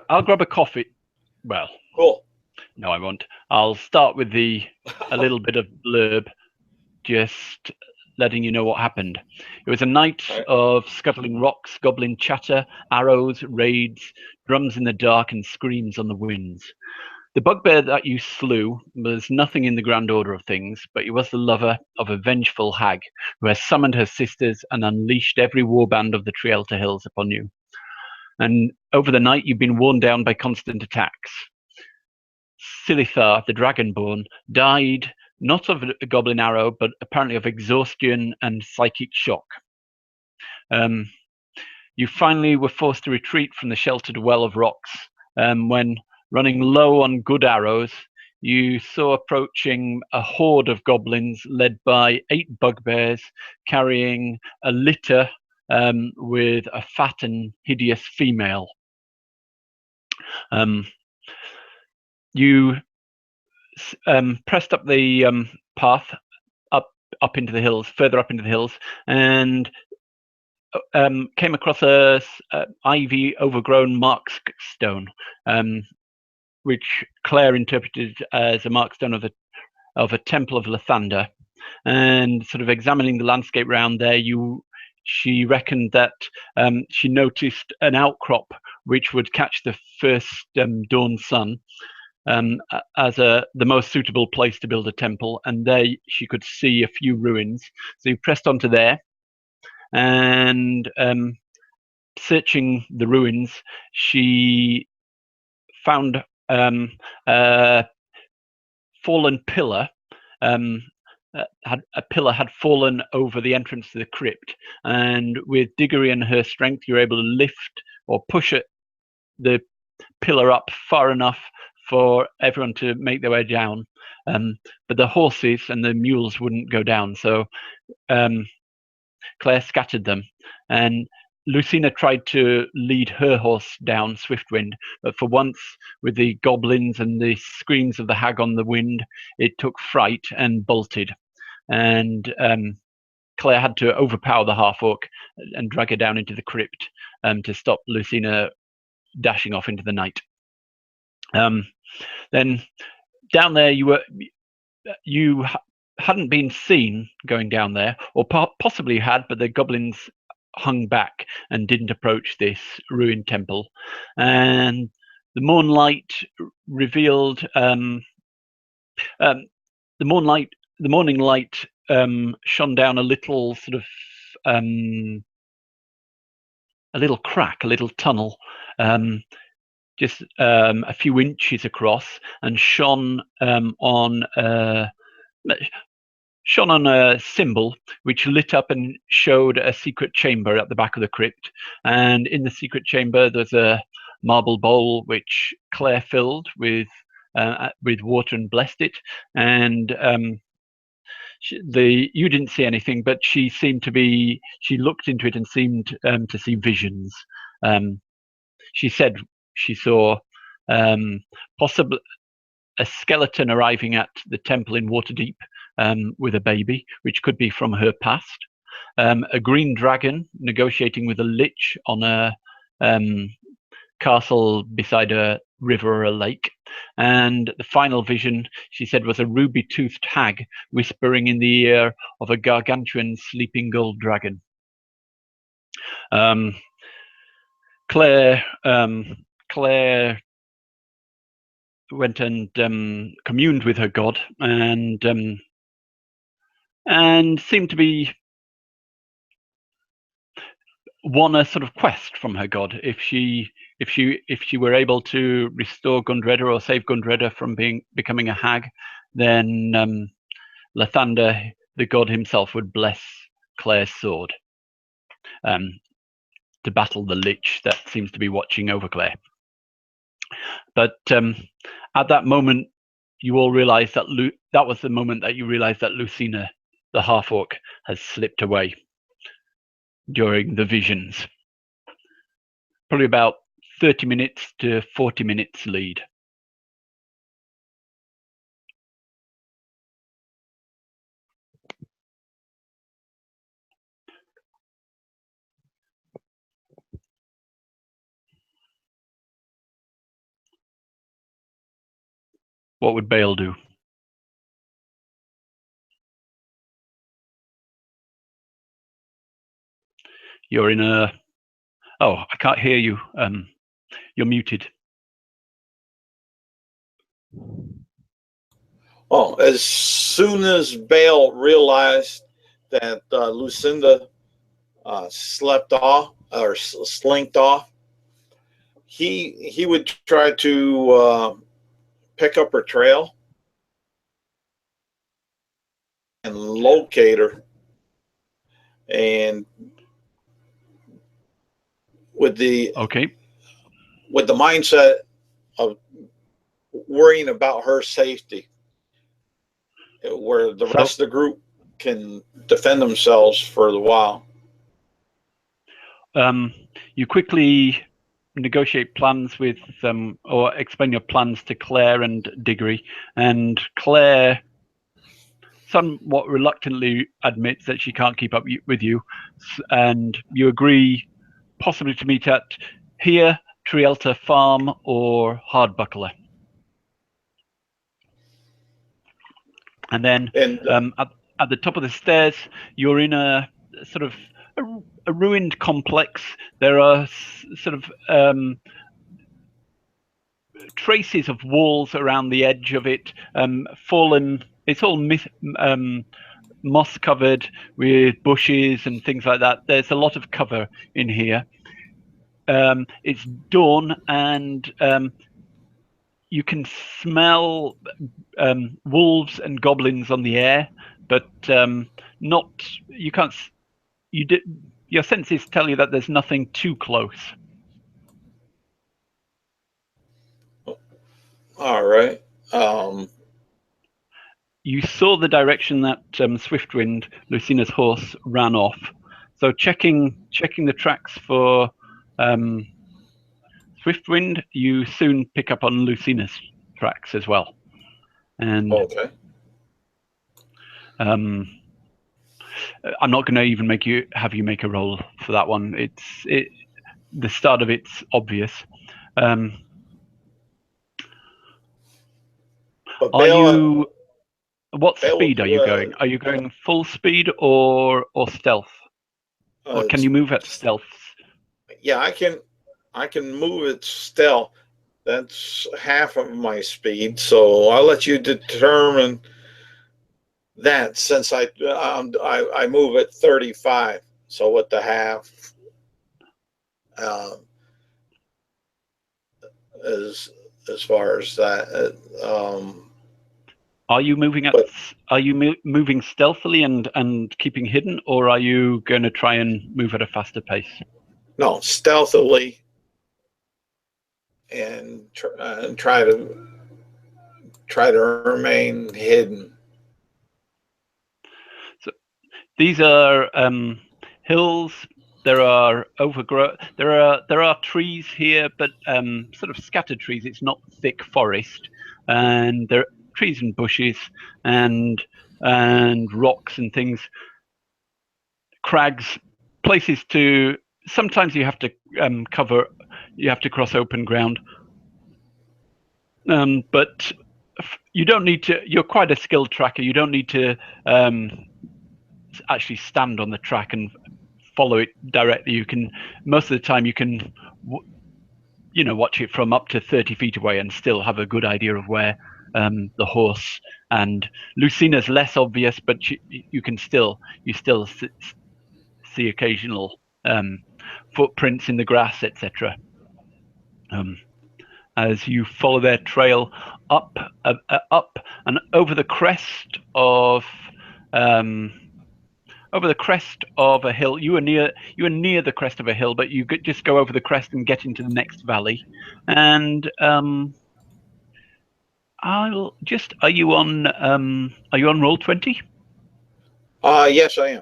I'll grab a coffee. Well, Cool. no, I won't. I'll start with a little bit of blurb, just letting you know what happened. It was a night of scuttling rocks, goblin chatter, arrows, raids, drums in the dark, and screams on the winds. The bugbear that you slew was nothing in the grand order of things, but he was the lover of a vengeful hag who has summoned her sisters and unleashed every warband of the Trielta Hills upon you. And over the night, you've been worn down by constant attacks. Silithar the Dragonborn died not of a goblin arrow, but apparently of exhaustion and psychic shock. You finally were forced to retreat from the sheltered well of rocks when, running low on good arrows, you saw approaching a horde of goblins led by 8 bugbears carrying a litter with a fat and hideous female. You pressed up the path up into the hills, further up into the hills, and came across a ivy overgrown markstone, which Claire interpreted as a markstone of a temple of Lathander. And sort of examining the landscape around there, she reckoned that she noticed an outcrop which would catch the first dawn sun as the most suitable place to build a temple, and there she could see a few ruins. So you pressed onto there, and searching the ruins, she found a fallen pillar. A pillar had fallen over the entrance to the crypt, and with Diggory and her strength, you were able to lift or push the pillar up far enough for everyone to make their way down. But the horses and the mules wouldn't go down, so Claire scattered them, and Lucina tried to lead her horse down, Swiftwind, but for once, with the goblins and the screams of the hag on the wind, it took fright and bolted. And Claire had to overpower the half-orc and drag her down into the crypt to stop Lucina dashing off into the night. Then down there, you hadn't been seen going down there, or possibly had, but the goblins hung back and didn't approach this ruined temple. And the morning light shone down a little sort of a little crack, a little tunnel, just a few inches across, and shone on a symbol which lit up and showed a secret chamber at the back of the crypt. And in the secret chamber, there's a marble bowl which Claire filled with water and blessed it. And you didn't see anything, but she looked into it and seemed to see visions. She said she saw possibly a skeleton arriving at the temple in Waterdeep with a baby, which could be from her past. A green dragon negotiating with a lich on a castle beside a river or a lake. And the final vision, she said, was a ruby-toothed hag whispering in the ear of a gargantuan sleeping gold dragon. Claire went and communed with her god, and seemed to be won a sort of quest from her god. If she were able to restore Gundreda or save Gundreda from becoming a hag, then Lathander, the god himself, would bless Claire's sword to battle the lich that seems to be watching over Claire. But at that moment, you all realized that was the moment that you realized that Lucina, the half-orc, has slipped away during the visions. Probably about 30 minutes to 40 minutes lead. What would Bale do? You're in a... Oh, I can't hear you. You're muted. Oh, as soon as Bale realized that Lucina slept off or slinked off, he would try to pick up her trail and locate her, and with the mindset of worrying about her safety, where the rest of the group can defend themselves for a while. You quickly negotiate plans with or explain your plans to Claire and Diggory, and Claire somewhat reluctantly admits that she can't keep up with you, and you agree possibly to meet at here, Trielta Farm, or Hardbuckler. And then at the top of the stairs, you're in a sort of a ruined complex. There are sort of traces of walls around the edge of it, fallen. It's all moss covered with bushes and things like that. There's a lot of cover in here. It's dawn, and you can smell wolves and goblins on the air, but not. You can't. Your senses tell you that there's nothing too close. All right. You saw the direction that Swiftwind, Lucina's horse, ran off. So checking the tracks for Swiftwind, you soon pick up on Lucina's tracks as well. And okay. I'm not going to even have you make a roll for that one. The start of it's obvious. What speed are you going? Are you going full speed or stealth? Or can you move at stealth? Yeah, I can move at stealth. That's half of my speed, so I'll let you determine that, since I move at 35. So with the half, as far as that. Are you moving moving stealthily and keeping hidden, or are you going to try and move at a faster pace? No, stealthily, and try to remain hidden. So these are hills. There are overgrowth. There are trees here, but sort of scattered trees. It's not thick forest, and there are trees and bushes and rocks and things, crags, places to. Sometimes you have to you have to cross open ground, but you don't need to. You're quite a skilled tracker. You don't need to actually stand on the track and follow it directly. You can, most of the time, you can watch it from up to 30 feet away and still have a good idea of where the horse and Lucina's less obvious, but you still see occasional footprints in the grass, etc. As you follow their trail up and over the crest of a hill. You are near the crest of a hill, but you could just go over the crest and get into the next valley. And are you on Roll20? Yes, I am.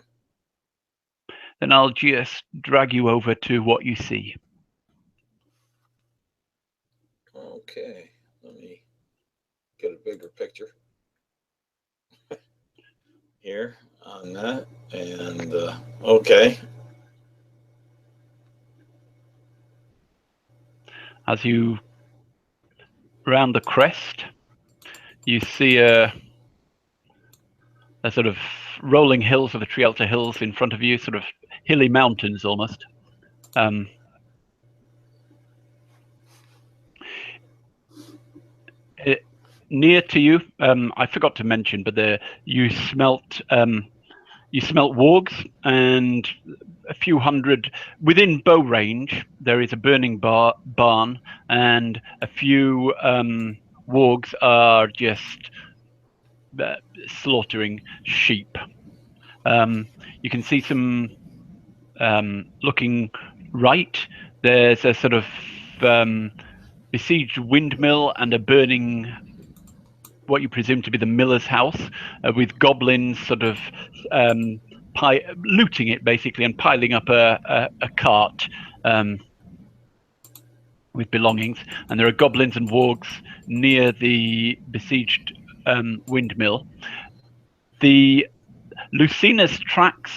Then I'll just drag you over to what you see. Okay, let me get a bigger picture here on that. And okay. As you round the crest, you see a sort of rolling hills of the Trielta Hills in front of you, sort of hilly mountains almost. Near to you, I forgot to mention, but you smelt wargs, and a few hundred within bow range. There is a burning barn, and a few wargs are just slaughtering sheep. You can see some looking right. There's a sort of besieged windmill and a burning, what you presume to be the miller's house, with goblins sort of looting it basically and piling up a cart with belongings. And there are goblins and wargs near the besieged windmill. The Lucina's tracks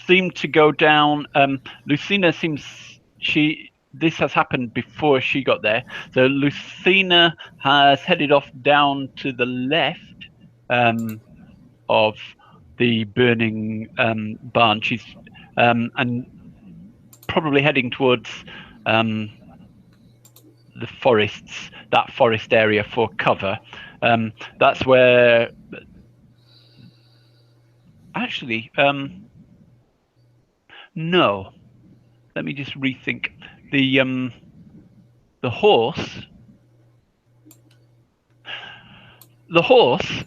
seem to go down. Lucina seems this has happened before she got there. So Lucina has headed off down to the left of the burning barn. She's and probably heading towards the forests, that forest area for cover. That's where actually no. Let me just rethink. The horse. The horse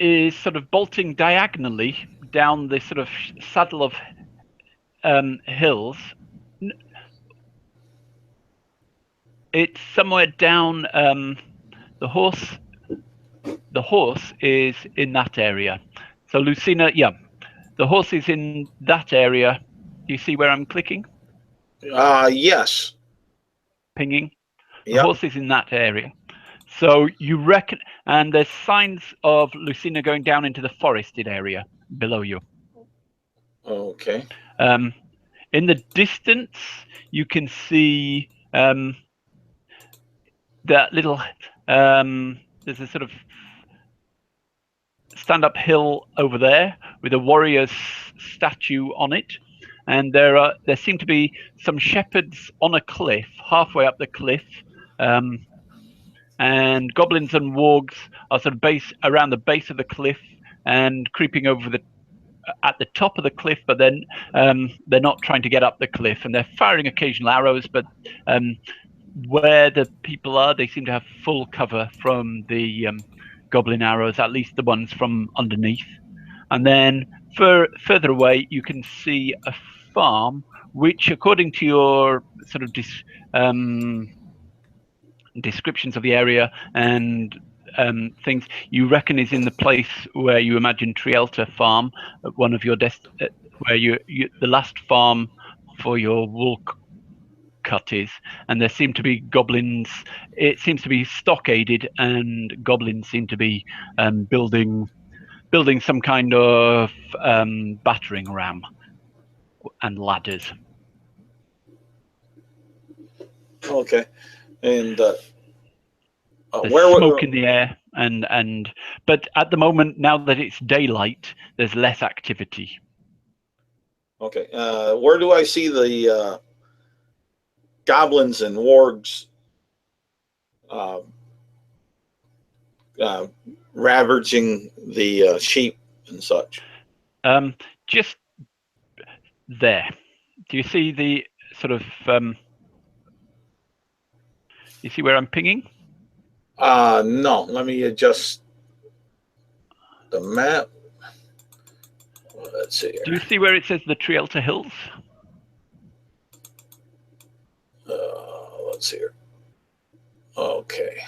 is sort of bolting diagonally down this sort of saddle of hills. It's somewhere down. The horse is in that area. So Lucina, yeah, the horse is in that area. Do you see where I'm clicking? Yes. Pinging. The horse is in that area. So you reckon, and there's signs of Lucina going down into the forested area below you. Okay. In the distance, you can see that little. There's a sort of stand-up hill over there with a warrior's statue on it, and there seem to be some shepherds on a cliff, halfway up the cliff. And goblins and wargs are sort of around the base of the cliff and creeping over at the top of the cliff, but then they're not trying to get up the cliff, and they're firing occasional arrows, but where the people are, they seem to have full cover from the goblin arrows, at least the ones from underneath. And then further away, you can see a farm, which, according to your sort of descriptions of the area and things, you reckon is in the place where you imagine Trielta farm, one of your where the last farm for your wool cut is, and there seem to be goblins. It seems to be stockaded, and goblins seem to be building some kind of battering ram and ladders. Okay. And there's smoke in the air, but at the moment, now that it's daylight, there's less activity. Okay. Where do I see the goblins and wargs ravaging the sheep and such? Just there. Do you see the sort of you see where I'm pinging? No. Let me adjust the map. Let's see here. Do you see where it says the Trielta Hills? Let's see here. Okay.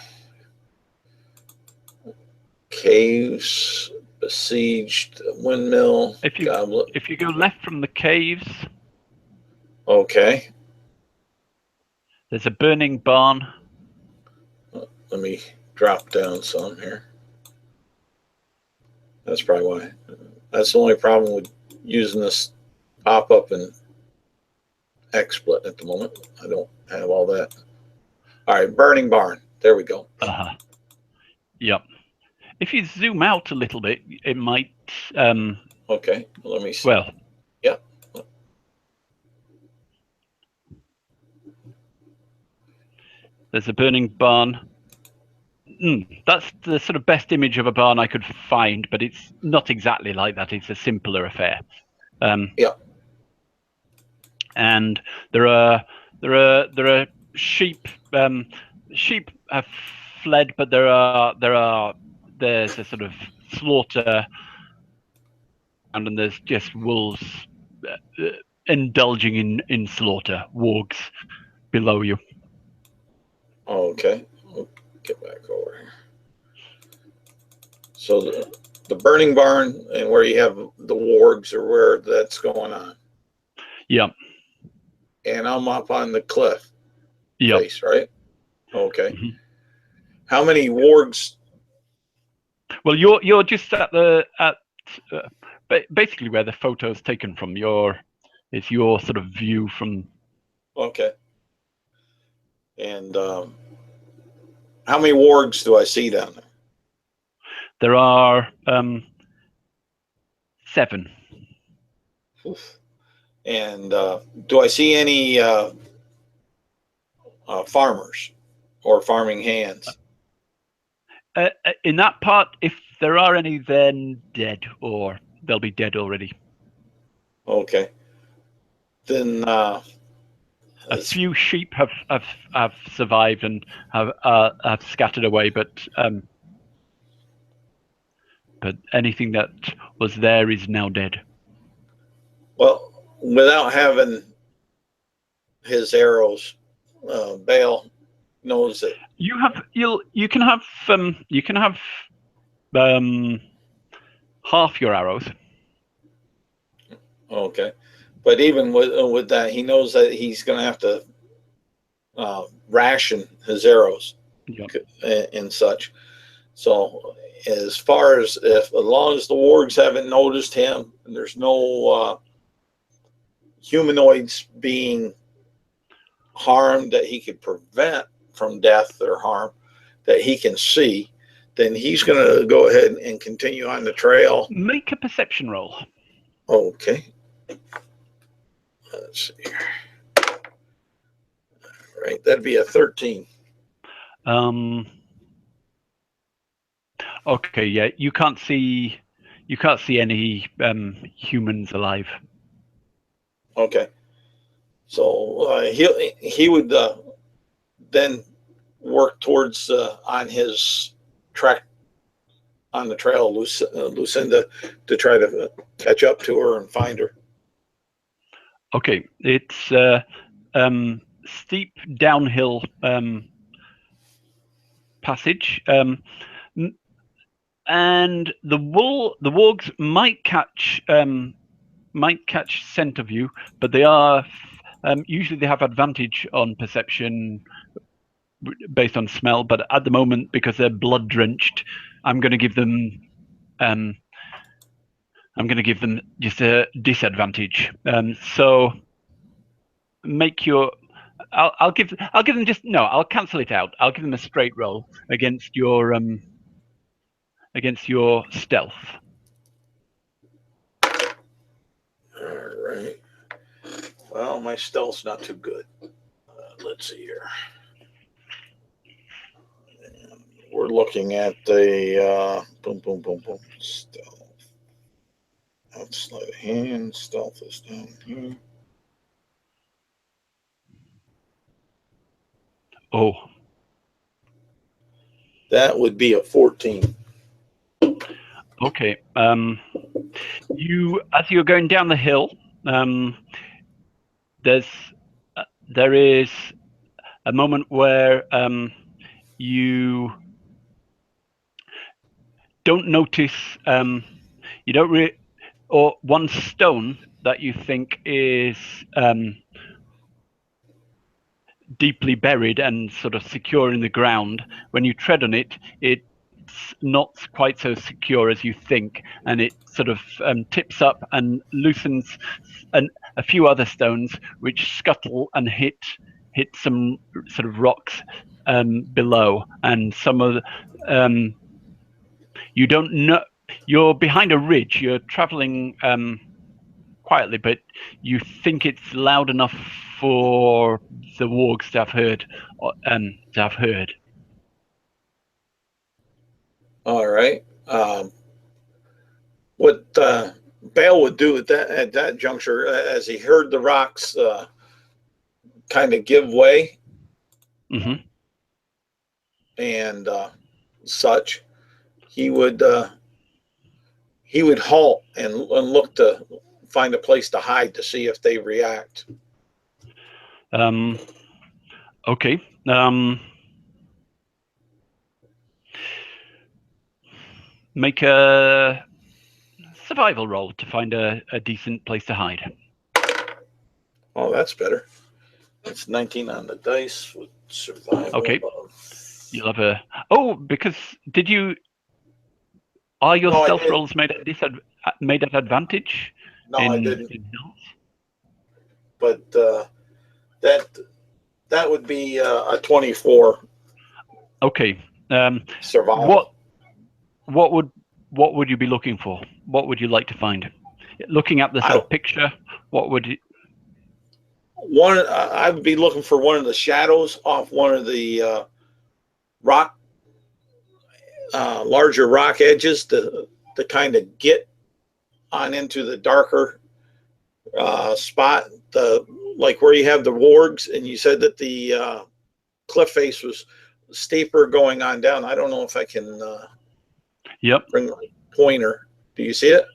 Caves, besieged windmill. If goblin. If you go left from the caves, okay. There's a burning barn. Let me drop down some here. That's probably why. That's the only problem with using this pop-up and XSplit at the moment. I don't have all that. All right, burning barn. There we go. Yep. If you zoom out a little bit, it might. Okay, let me see. Well. Yep. There's a burning barn. That's the sort of best image of a barn I could find, but it's not exactly like that. It's a simpler affair. Yeah. And there are sheep. Sheep have fled, but there's a sort of slaughter, and there's just wolves indulging in slaughter. Wargs below you. Okay, we'll get back over here. So the burning barn and where you have the wargs or where that's going on. Yep. And I'm up on the cliff Yep. face, right? Okay. Mm-hmm. How many wargs? Well, you're just basically where the photo's taken from. It's your sort of view from. Okay. And how many wargs do I see down there? There are 7. Oof. And do I see any farmers or farming hands? In that part, if there are any, then dead, or they'll be dead already. Okay. Then a few sheep have survived and have scattered away, but anything that was there is now dead. Well, without having his arrows, Bale knows that you can have half your arrows. Okay, but even with that, he knows that he's going to have to ration his arrows. Yep. And such. So as far as as long as the wargs haven't noticed him, and there's no humanoids being harmed that he could prevent from death or harm that he can see, then he's going to go ahead and continue on the trail. Make a perception roll. Okay. Let's see here. All right, that'd be a 13. Okay, yeah, you can't see any humans alive. Okay. So he would then work towards on his track on the trail, Lucinda, to try to catch up to her and find her. Okay, it's steep downhill passage, and the wargs might catch scent of you, but they are usually they have advantage on perception based on smell. But at the moment, because they're blood drenched, I'm going to give them just a disadvantage. So make your. I'll give them just no. I'll cancel it out. I'll give them a straight roll against your stealth. All right. Well, my stealth's not too good. Let's see here. We're looking at the boom, boom, boom, boom. Stealth. That's sleight of hand. Stealth is down here. Oh. That would be a 14. Okay. As you're going down the hill, there is a moment where you don't notice or one stone that you think is deeply buried and sort of secure in the ground. When you tread on it, it's not quite so secure as you think, and it sort of tips up and loosens a few other stones, which scuttle and hit some sort of rocks below, and some of the, you don't know. You're behind a ridge. You're traveling quietly, but you think it's loud enough for the wargs to have heard. All right. What Bale would do at that juncture, as he heard the rocks kind of give way, and such, he would halt and look to find a place to hide to see if they react. Okay. Make a survival roll to find a decent place to hide. Oh, that's better. It's 19 on the dice with survival. Okay. You'll have a... Oh, because did you... Are your stealth rolls made at advantage? No, I didn't. But that would be a 24. Okay. Survival. What would you be looking for? What would you like to find? Looking at the sort of picture, what would you... I'd be looking for one of the shadows off one of the larger rock edges to kind of get on into the darker spot, like where you have the wargs, and you said that the cliff face was steeper going on down. I don't know if I can bring my pointer. Do you see it?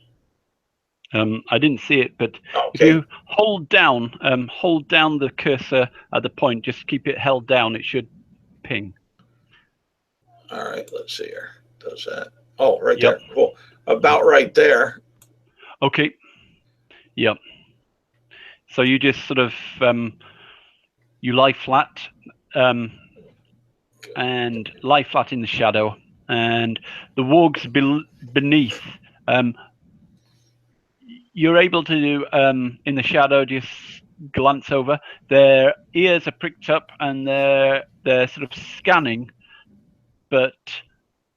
I didn't see it, but if you hold down the cursor at the point, just keep it held down, it should ping. All right, let's see here. Does that? Oh, right there. Cool. About right there. Okay. Yep. So you just sort of you lie flat and lie flat in the shadow, and the wargs beneath. You're able to in the shadow just glance over. Their ears are pricked up and they're sort of scanning. But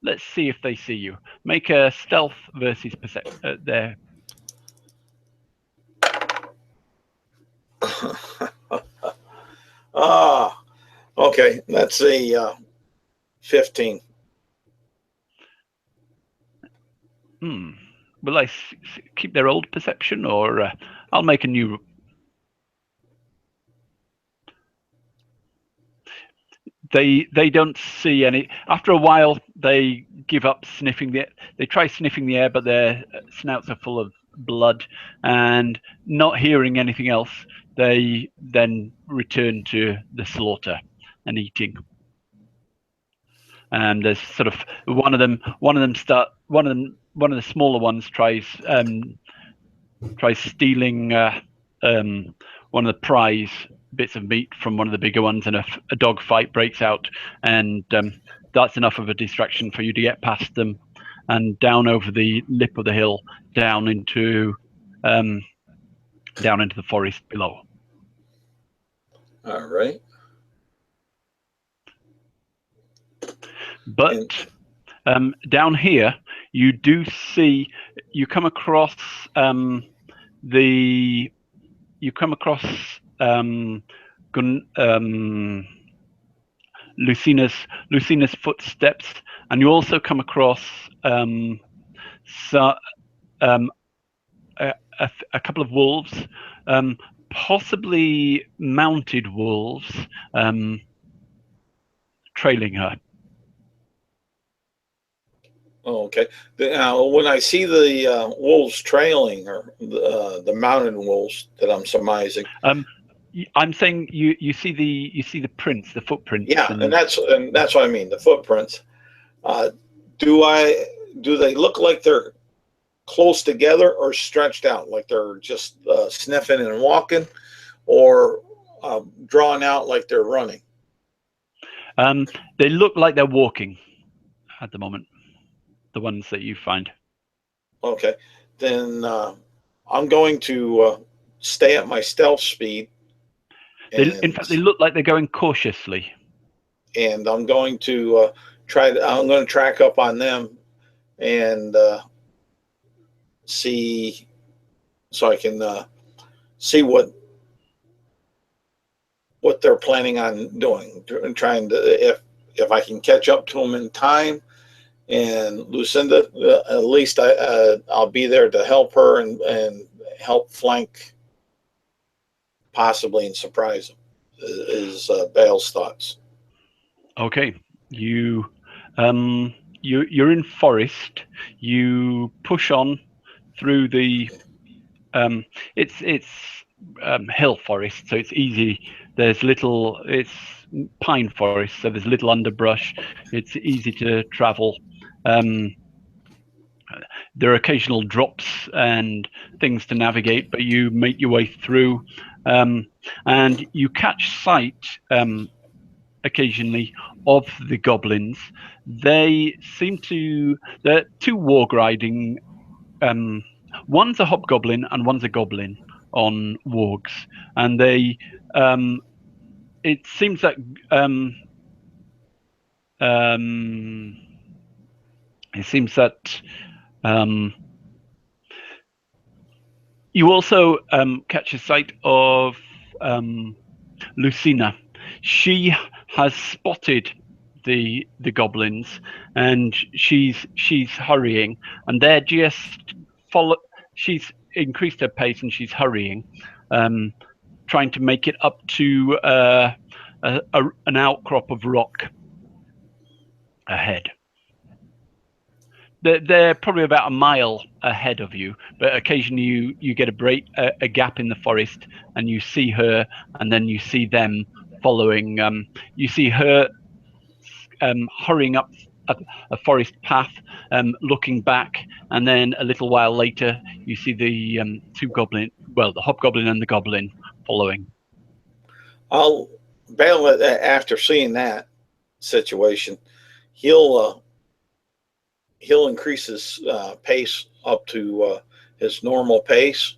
let's see if they see you. Make a stealth versus perception there. Okay. That's a 15. Will I keep their old perception, or I'll make a new? They don't see any. After a while, they give up sniffing They try sniffing the air, but their snouts are full of blood, and not hearing anything else, they then return to the slaughter and eating. And there's sort of one of the smaller ones tries stealing one of the prize bits of meat from one of the bigger ones, and a dog fight breaks out, and that's enough of a distraction for you to get past them and down over the lip of the hill, down into the forest below. All right. But down here, you do see, you come across Lucina's footsteps, and you also come across a couple of wolves, possibly mounted wolves, trailing her. Oh, okay. When I see the wolves trailing, or the mounted wolves that I'm surmising, I'm saying you see the prints, the footprints. Yeah, and that's what I mean. The footprints. Do they look like they're close together or stretched out, like they're just sniffing and walking, or drawn out like they're running? They look like they're walking at the moment. The ones that you find. Okay, then I'm going to stay at my stealth speed. In fact, they look like they're going cautiously. and I'm going to I'm going to track up on them and see, so I can see what they're planning on doing, and trying to, if I can catch up to them in time. And Lucinda, at least I'll be there to help her and help flank, possibly, and surprise them. Is Bale's thoughts. Okay, you're in forest. You push on through the it's hill forest, so it's easy. There's little, it's pine forest, so there's little underbrush. It's easy to travel. There are occasional drops and things to navigate, but you make your way through, and you catch sight occasionally of the goblins. They seem to, they're two warg riding. One's a hobgoblin and one's a goblin on wargs, and they it seems that you also catch a sight of Lucina. She has spotted the goblins, and she's hurrying, and they're just follow. She's increased her pace, and she's hurrying, trying to make it up to an outcrop of rock ahead. They're probably about a mile ahead of you, but occasionally you get a gap in the forest, and you see her, and then you see them following. You see her hurrying up a forest path, looking back, and then a little while later you see the two goblin, well, the hobgoblin and the goblin following. Bale, after seeing that situation, he'll increase his pace up to his normal pace,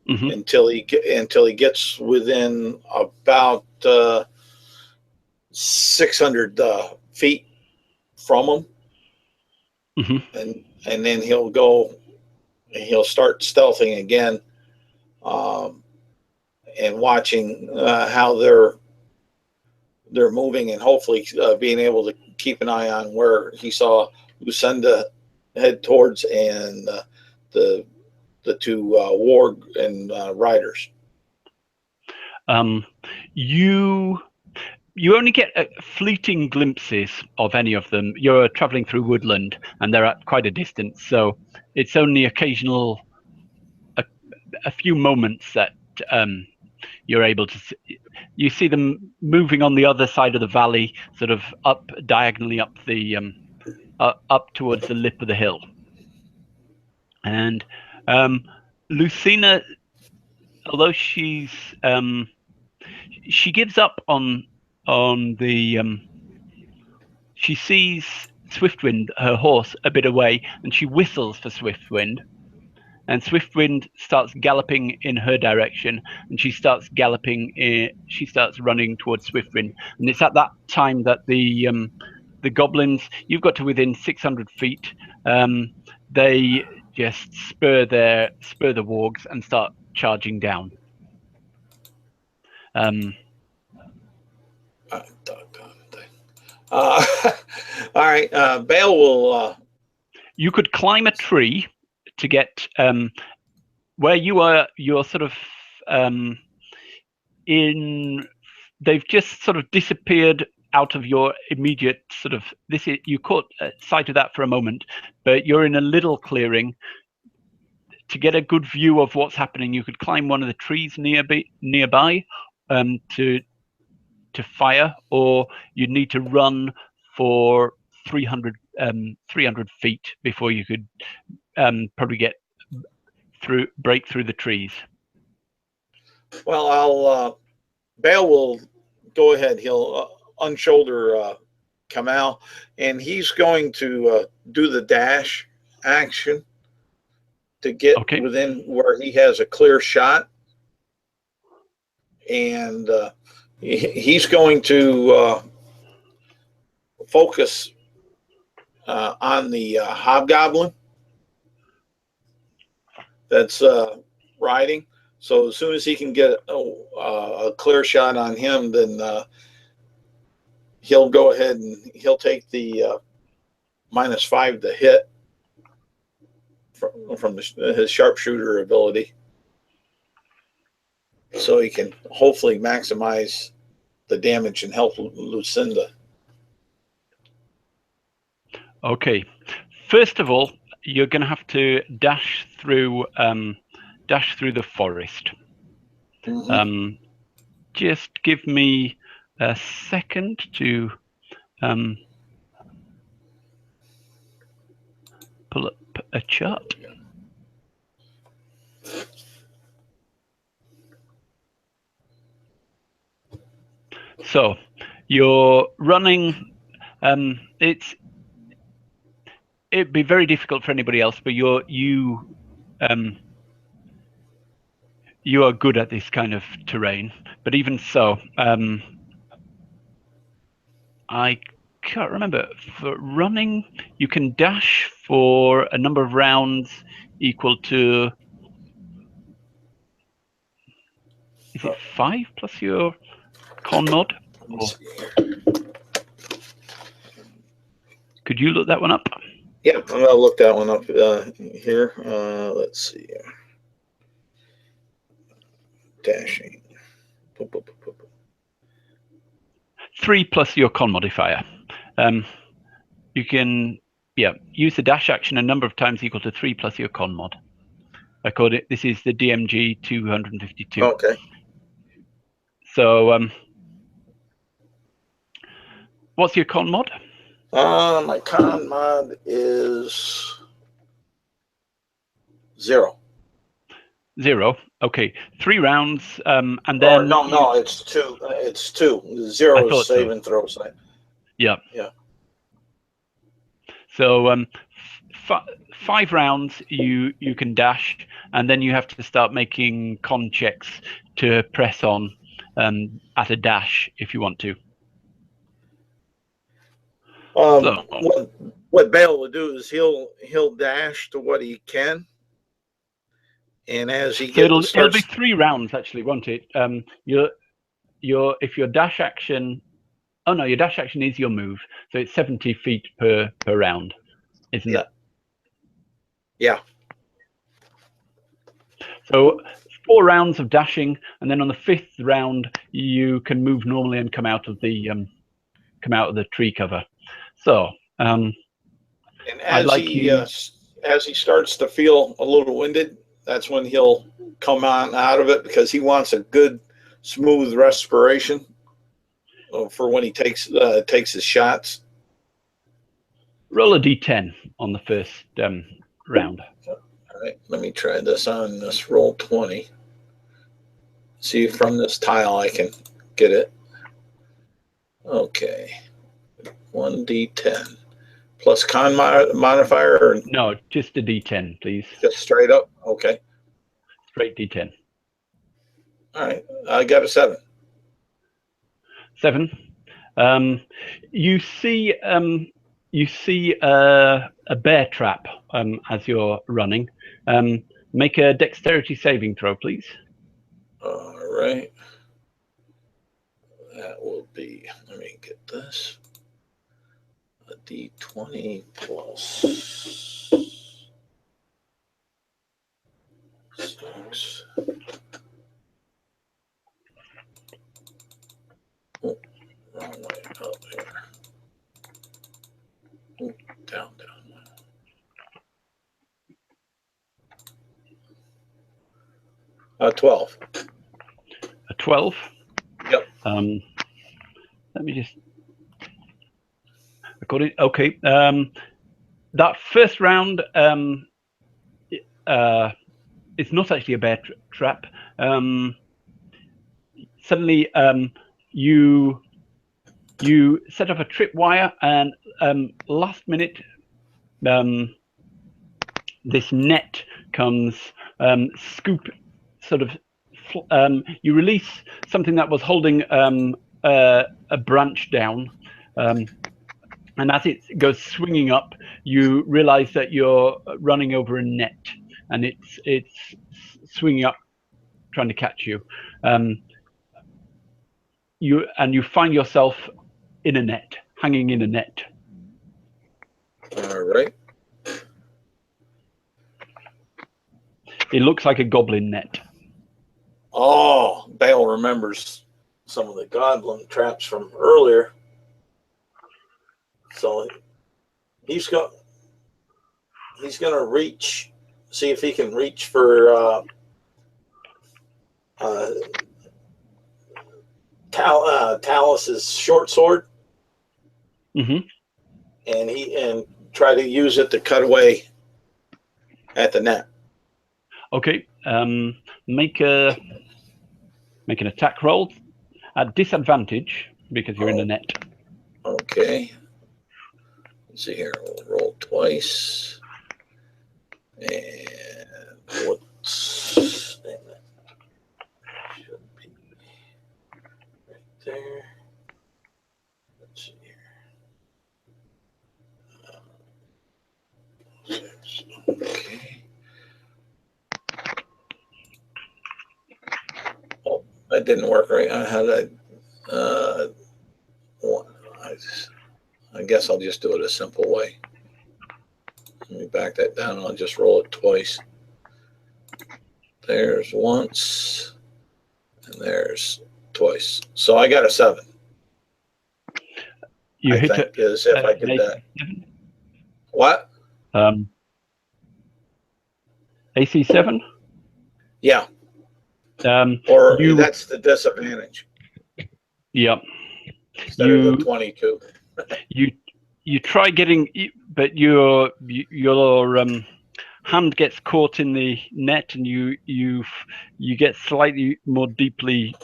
until he gets within about 600 feet from him, and then he'll start stealthing again, and watching how they're moving, and hopefully being able to keep an eye on where he saw Lucinda head towards, and the two warg and riders. You only get fleeting glimpses of any of them. You're traveling through woodland, and they're at quite a distance, so it's only occasional, a few moments that you're able to see. You see them moving on the other side of the valley, sort of up diagonally up the up towards the lip of the hill. And Lucina, although she gives up on the she sees Swiftwind, her horse, a bit away, and she whistles for Swiftwind, and Swiftwind starts galloping in her direction, and she starts running towards Swiftwind. And it's at that time that the goblins, you've got to within 600 feet, they just spur the wargs and start charging down. All right, Bale will. You could climb a tree to get where you are. You're sort of they've just sort of disappeared out of your immediate sort of. You caught sight of that for a moment, but you're in a little clearing. To get a good view of what's happening, you could climb one of the trees nearby to fire, or you'd need to run for 300 feet before you could probably break through the trees. Well, Bale will go ahead. He'll unshoulder Kamal, and he's going to do the dash action to get within where he has a clear shot, and he's going to focus on the hobgoblin that's riding. So as soon as he can get a clear shot on him, then he'll go ahead and he'll take the -5 to hit from his sharpshooter ability. So he can hopefully maximize the damage and help Lucinda. Okay. First of all, you're going to have to dash through the forest. Mm-hmm. Just give me a second to pull up a chart. So you're running. It'd be very difficult for anybody else, but you are good at this kind of terrain. But even so, I can't remember. For running, you can dash for a number of rounds equal to, is it 5 plus your con mod? Or could you look that one up? Yeah, I'm gonna look that one up here. Let's see. Dashing. 3 plus your con modifier. You can use the dash action a number of times equal to 3 plus your con mod. This is the DMG 252. Okay. So what's your con mod? My con mod is 0. 0. Okay, 3 rounds, and then no, it's 2. It's 2. 0 is save and throw side. Yeah. Yeah. So 5 rounds you can dash, and then you have to start making con checks to press on at a dash if you want to. What Bale will do is he'll dash to what he can, and as he gets it'll be 3 rounds actually, won't it? If your dash action, your dash action is your move, so it's 70 feet per round, isn't it? Yeah. So 4 rounds of dashing, and then on the 5th round you can move normally and come out of the tree cover. So and as he starts to feel a little winded, that's when he'll come on out of it, because he wants a good smooth respiration for when he takes his shots. Roll a d10 on the first round. All right, let me try this on this roll 20. See if from this tile I can get it. Okay, 1d10 plus con modifier, or no, just a d10, please. Just straight up. Okay, straight d10. All right, I got a 7. 7. You see a bear trap as you're running. Make a dexterity saving throw, please. All right. That will be, let me get this. A d20 plus 6. Oh, wrong way, up here. Oh, down. 12. A 12? Yep. Let me just... Okay. That first round, it's not actually a bear trap. Suddenly, you set up a tripwire, and last minute, this net comes scoop. You release something that was holding a branch down, And as it goes swinging up, you realize that you're running over a net, and it's swinging up, trying to catch you. You find yourself in a net, hanging in a net. All right. It looks like a goblin net. Oh, Bale remembers some of the goblin traps from earlier. So he's going to reach, see if he can reach for Talus's short sword, Mm-hmm. and try to use it to cut away at the net. Okay. Make an attack roll at disadvantage because you're in a net. Okay. Let's see here. We'll roll twice. And what's that? Should be right there. Let's see here. Okay. Oh, that didn't work right. I had I guess I'll just do it a simple way. Let me back that down and I'll just roll it twice. There's once, and there's twice. So I got a 7. You hit it. Is if I did that. What? AC 7? Yeah. Or that's the disadvantage. Yep. Instead of the 22. You try getting, but your hand gets caught in the net, and you get slightly more deeply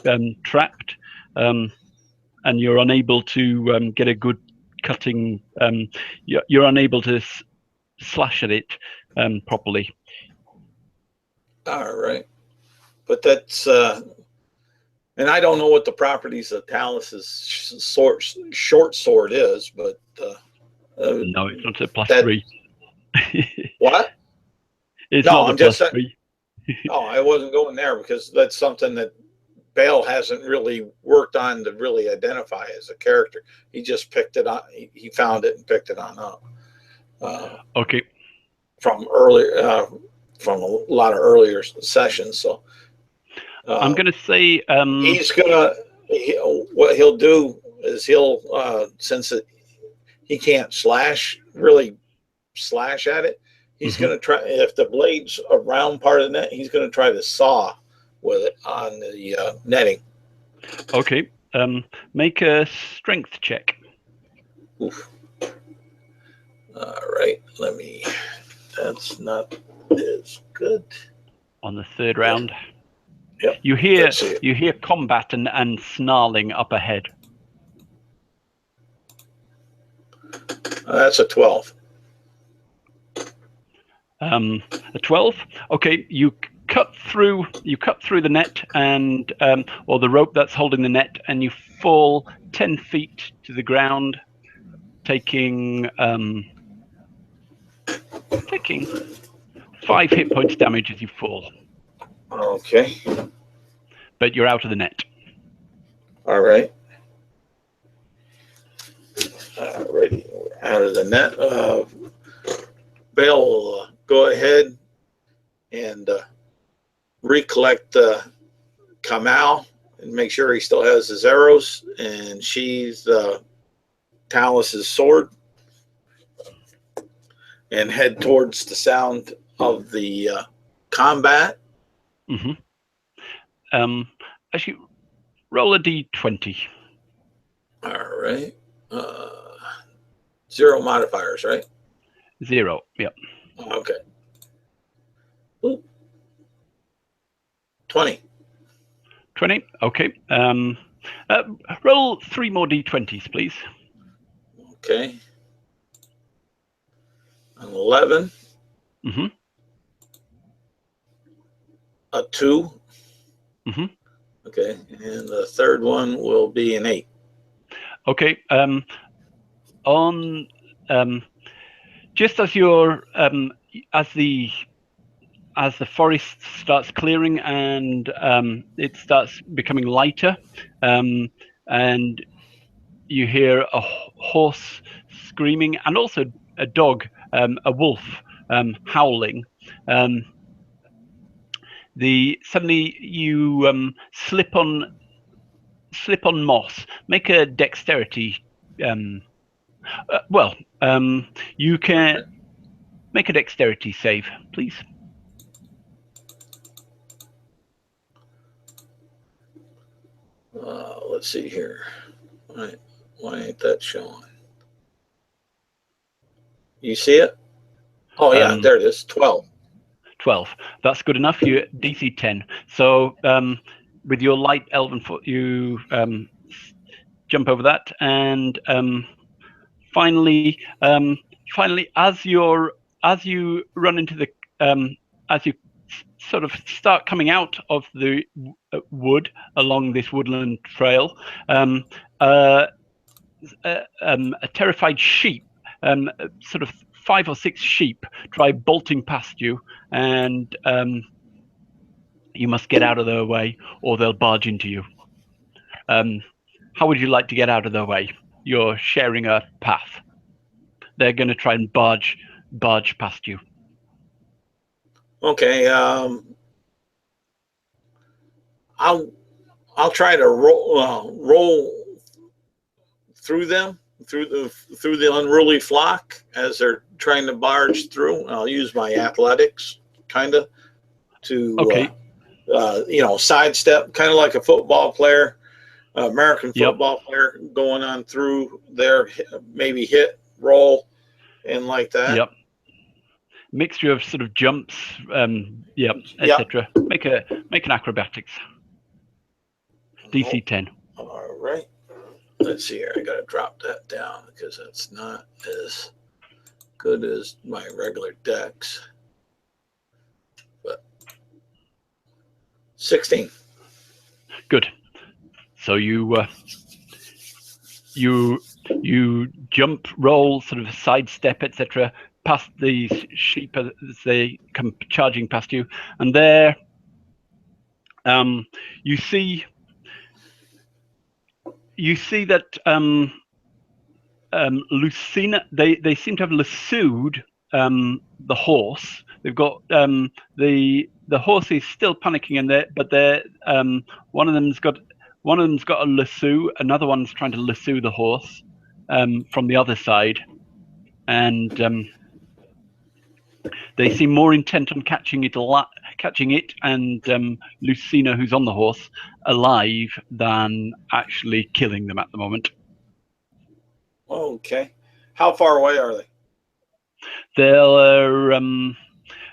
trapped, and you're unable to get a good cutting. You're unable to slash at it properly. All right, but that's and I don't know what the properties of Talus's short sword is, but no, it's not a +3. What? It's not a +3. No, I wasn't going there because that's something that Bale hasn't really worked on to really identify as a character. He just picked it on. He found it and picked it on up. Okay. From earlier, from a lot of earlier sessions. So I'm going to say what he'll do is since he can't really slash at it. He's going to try, if the blade's a round part of the net, he's going to try to saw with it on the netting. Okay. Make a strength check. Oof. All right. That's not as good. On the 3rd round. Yep. You hear combat and snarling up ahead. That's a 12. A 12. Okay, you cut through the net and or the rope that's holding the net, and you fall 10 feet to the ground, taking 5 hit points damage as you fall. Okay. But you're out of the net. All right. Alrighty, out of the net. Bale will go ahead and recollect Kamal and make sure he still has his arrows and sheathe Talus's sword and head towards the sound of the combat. Actually, roll a d20. All right. 0 modifiers, right? 0. Yep. Okay. Ooh. 20. 20. Okay. Roll 3 more d20s, please. Okay. An 11. A 2. Okay, and the third one will be an 8. Okay. on just as you're as the forest starts clearing and it starts becoming lighter, and you hear a horse screaming and also a dog, a wolf, howling. Suddenly you slip on moss. Make a dexterity. You can make a dexterity save, please. Let's see here. Why ain't that showing? You see it? Oh yeah, there it is. 12. 12. That's good enough. You DC 10. So with your light elven foot, you jump over that, and finally, as you run into the as you sort of start coming out of the wood along this woodland trail, a terrified sheep, sort of 5 or 6 sheep, try bolting past you, and you must get out of their way or they'll barge into you. How would you like to get out of their way? You're sharing a path. They're going to try and barge past you. Okay. I'll try to roll through them, through the unruly flock as they're trying to barge through. I'll use my athletics kind of to sidestep, kind of like a football player, American football player going on through there, maybe hit, roll, and like that. Yep. Mixture of sort of jumps, etc. Make an acrobatics. DC 10. All right. Let's see here. I got to drop that down because that's not as good as my regular dex. But 16. Good. So you jump, roll, sort of sidestep, etc. past these sheep as they come charging past you, and there you see that Lucina, they seem to have lassoed the horse. They've got the horse is still panicking in there, but they're one of them's got a lasso, another one's trying to lasso the horse from the other side, and they seem more intent on catching it and Lucina, who's on the horse, alive than actually killing them at the moment. Okay. How far away are they? They're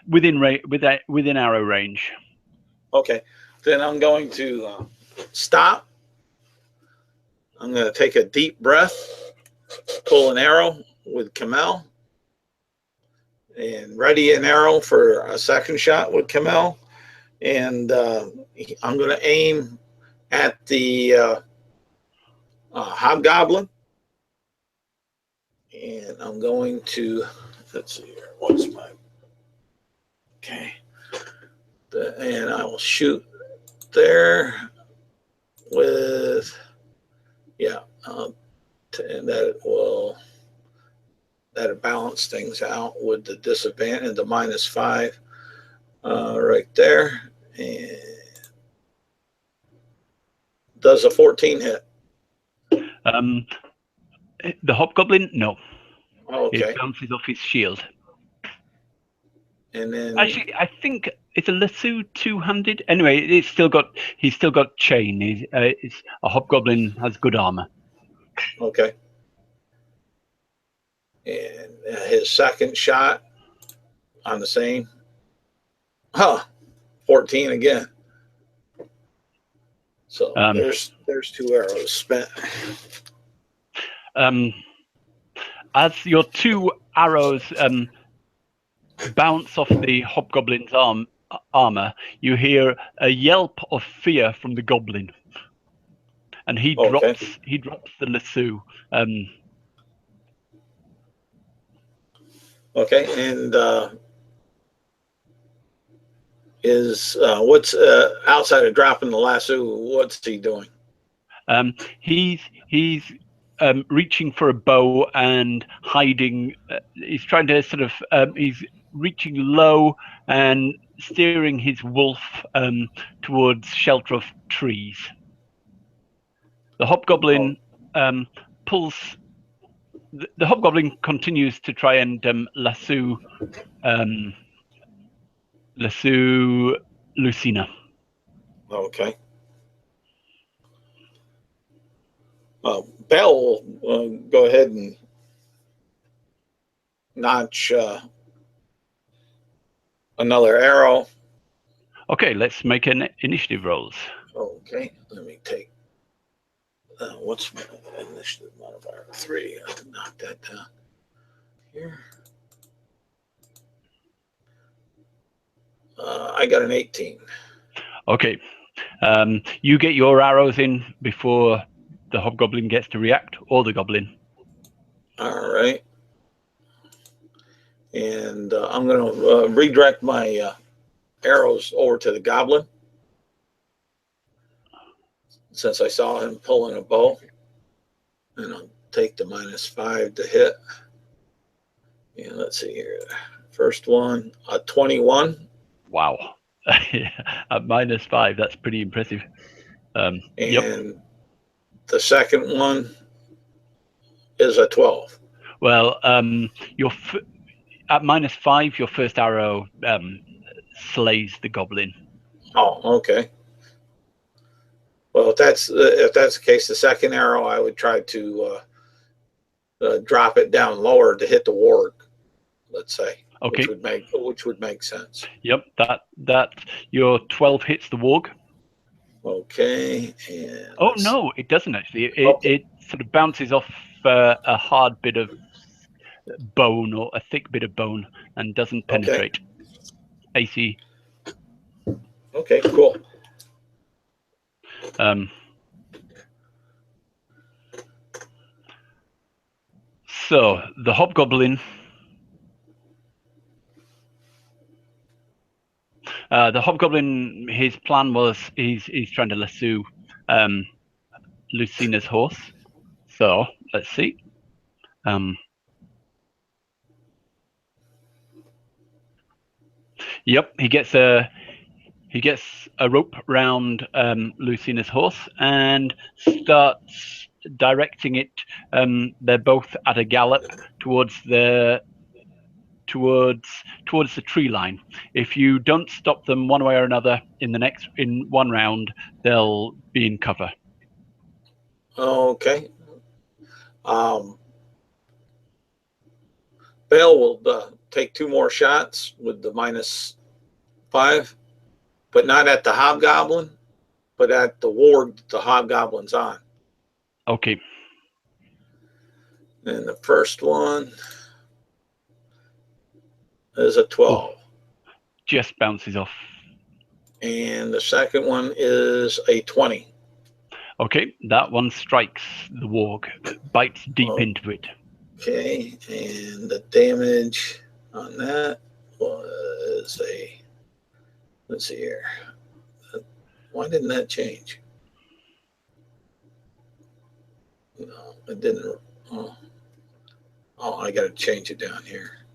within arrow range. Okay. Then I'm going to stop. I'm going to take a deep breath, pull an arrow with Camel, and ready an arrow for a second shot with Camel. And I'm going to aim at the hobgoblin. And I'm going to, let's see here, what's my, okay. And I will shoot there with, and that'll balance things out with the disadvantage, the -5 right there. And does a 14 hit? The hobgoblin, no. Okay. It bounces off his shield. And then actually, I think it's a lasso two-handed. Anyway, he's still got chain. A hobgoblin has good armor. Okay. And his second shot on the same. 14 again. So there's 2 arrows spent. As your 2 arrows bounce off the hobgoblin's armor, you hear a yelp of fear from the goblin, and he drops the lasso. Okay, and is what's outside of dropping the lasso? What's he doing? He's reaching for a bow and hiding. He's trying to sort of. He's reaching low and steering his wolf towards shelter of trees. The hobgoblin pulls. The hobgoblin continues to try and lasso Lucina. Okay. Bell will go ahead and notch another arrow. Okay, let's make an initiative rolls. Okay, let me take. What's my initiative modifier? 3. I can knock that down here. I got an 18. Okay. You get your arrows in before the hobgoblin gets to react, or the goblin. All right. And I'm going to redirect my arrows over to the goblin, since I saw him pulling a bow. And I'll take the -5 to hit. And let's see here. First one, a 21. Wow. At -5, that's pretty impressive. And yep. The second one is a 12. Well, at -5, your first arrow slays the goblin. Oh, okay. Well, if that's the case, the second arrow I would try to drop it down lower to hit the warg, let's say. Okay. Which would make sense. Yep. That your 12 hits the warg. Okay. And oh no, it doesn't actually. It sort of bounces off a hard bit of bone or a thick bit of bone and doesn't penetrate. Okay. AC. Okay, cool. So the hobgoblin. His plan was he's trying to lasso Lucina's horse. So let's see. Yep, he gets a rope round Lucina's horse and starts directing it. They're both at a gallop towards the tree line. If you don't stop them one way or another in one round, they'll be in cover. Okay. Bale will take 2 more shots with the -5, but not at the hobgoblin, but at the warg the hobgoblin's on. Okay. And the first one is a 12. Oh, just bounces off. And the second one is a 20. Okay, that one strikes the warg, bites deep into it. Okay, and the damage on that was a, let's see here. Why didn't that change? No, it didn't. Oh, I got to change it down here.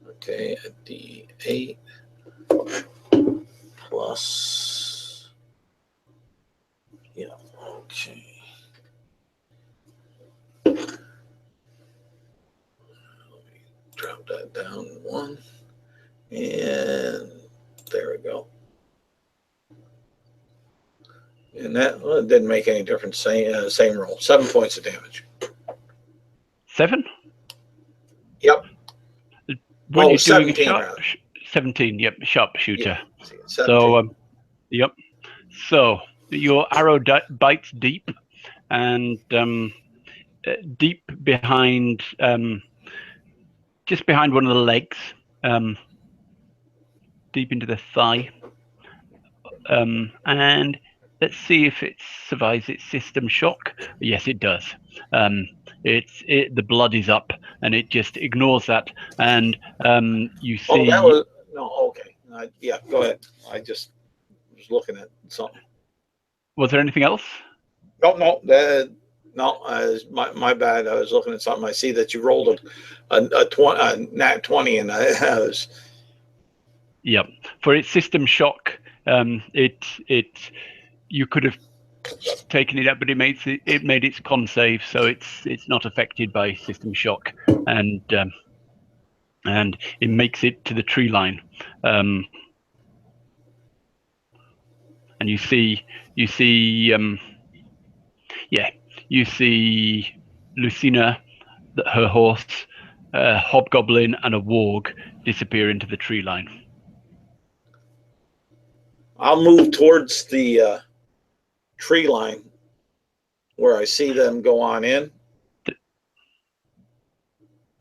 Okay, a D8 plus. Yeah, okay. Let me drop that down 1. And there we go. And that didn't make any difference. Same roll. 7 points of damage. 7? Yep. When you're doing 17, a 17, yep, sharpshooter. Yeah, so, yep. So your arrow bites deep, and deep behind, just behind one of the legs, deep into the thigh, and Let's see if it survives its system shock. Yes, it does. The blood is up, and it just ignores that. And you Oh, that see. was no. Okay. Yeah, go ahead. I just was looking at something. Was there anything else? No. No. My bad. I was looking at something. I see that you rolled a nat 20, and I was. Yep. For its system shock, you could have taken it out, but it made its con save, so it's not affected by system shock, and it makes it to the tree line. And you see Lucina, her horse, a hobgoblin, and a warg disappear into the tree line. I'll move towards the tree line where I see them go on in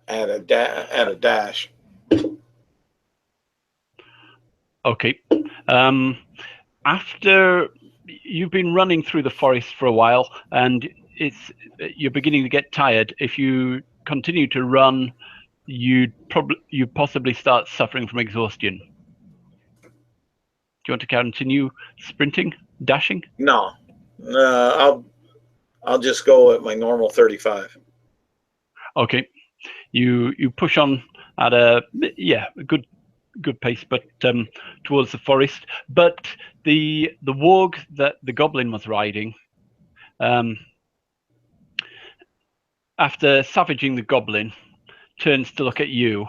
at a dash. Okay. After you've been running through the forest for a while, and you're beginning to get tired. If you continue to run, you'd possibly start suffering from exhaustion. Do you want to continue sprinting, dashing? No, I'll just go at my normal 35. Okay, you push on at a good pace, but towards the forest. But the warg that the goblin was riding, after savaging the goblin, turns to look at you.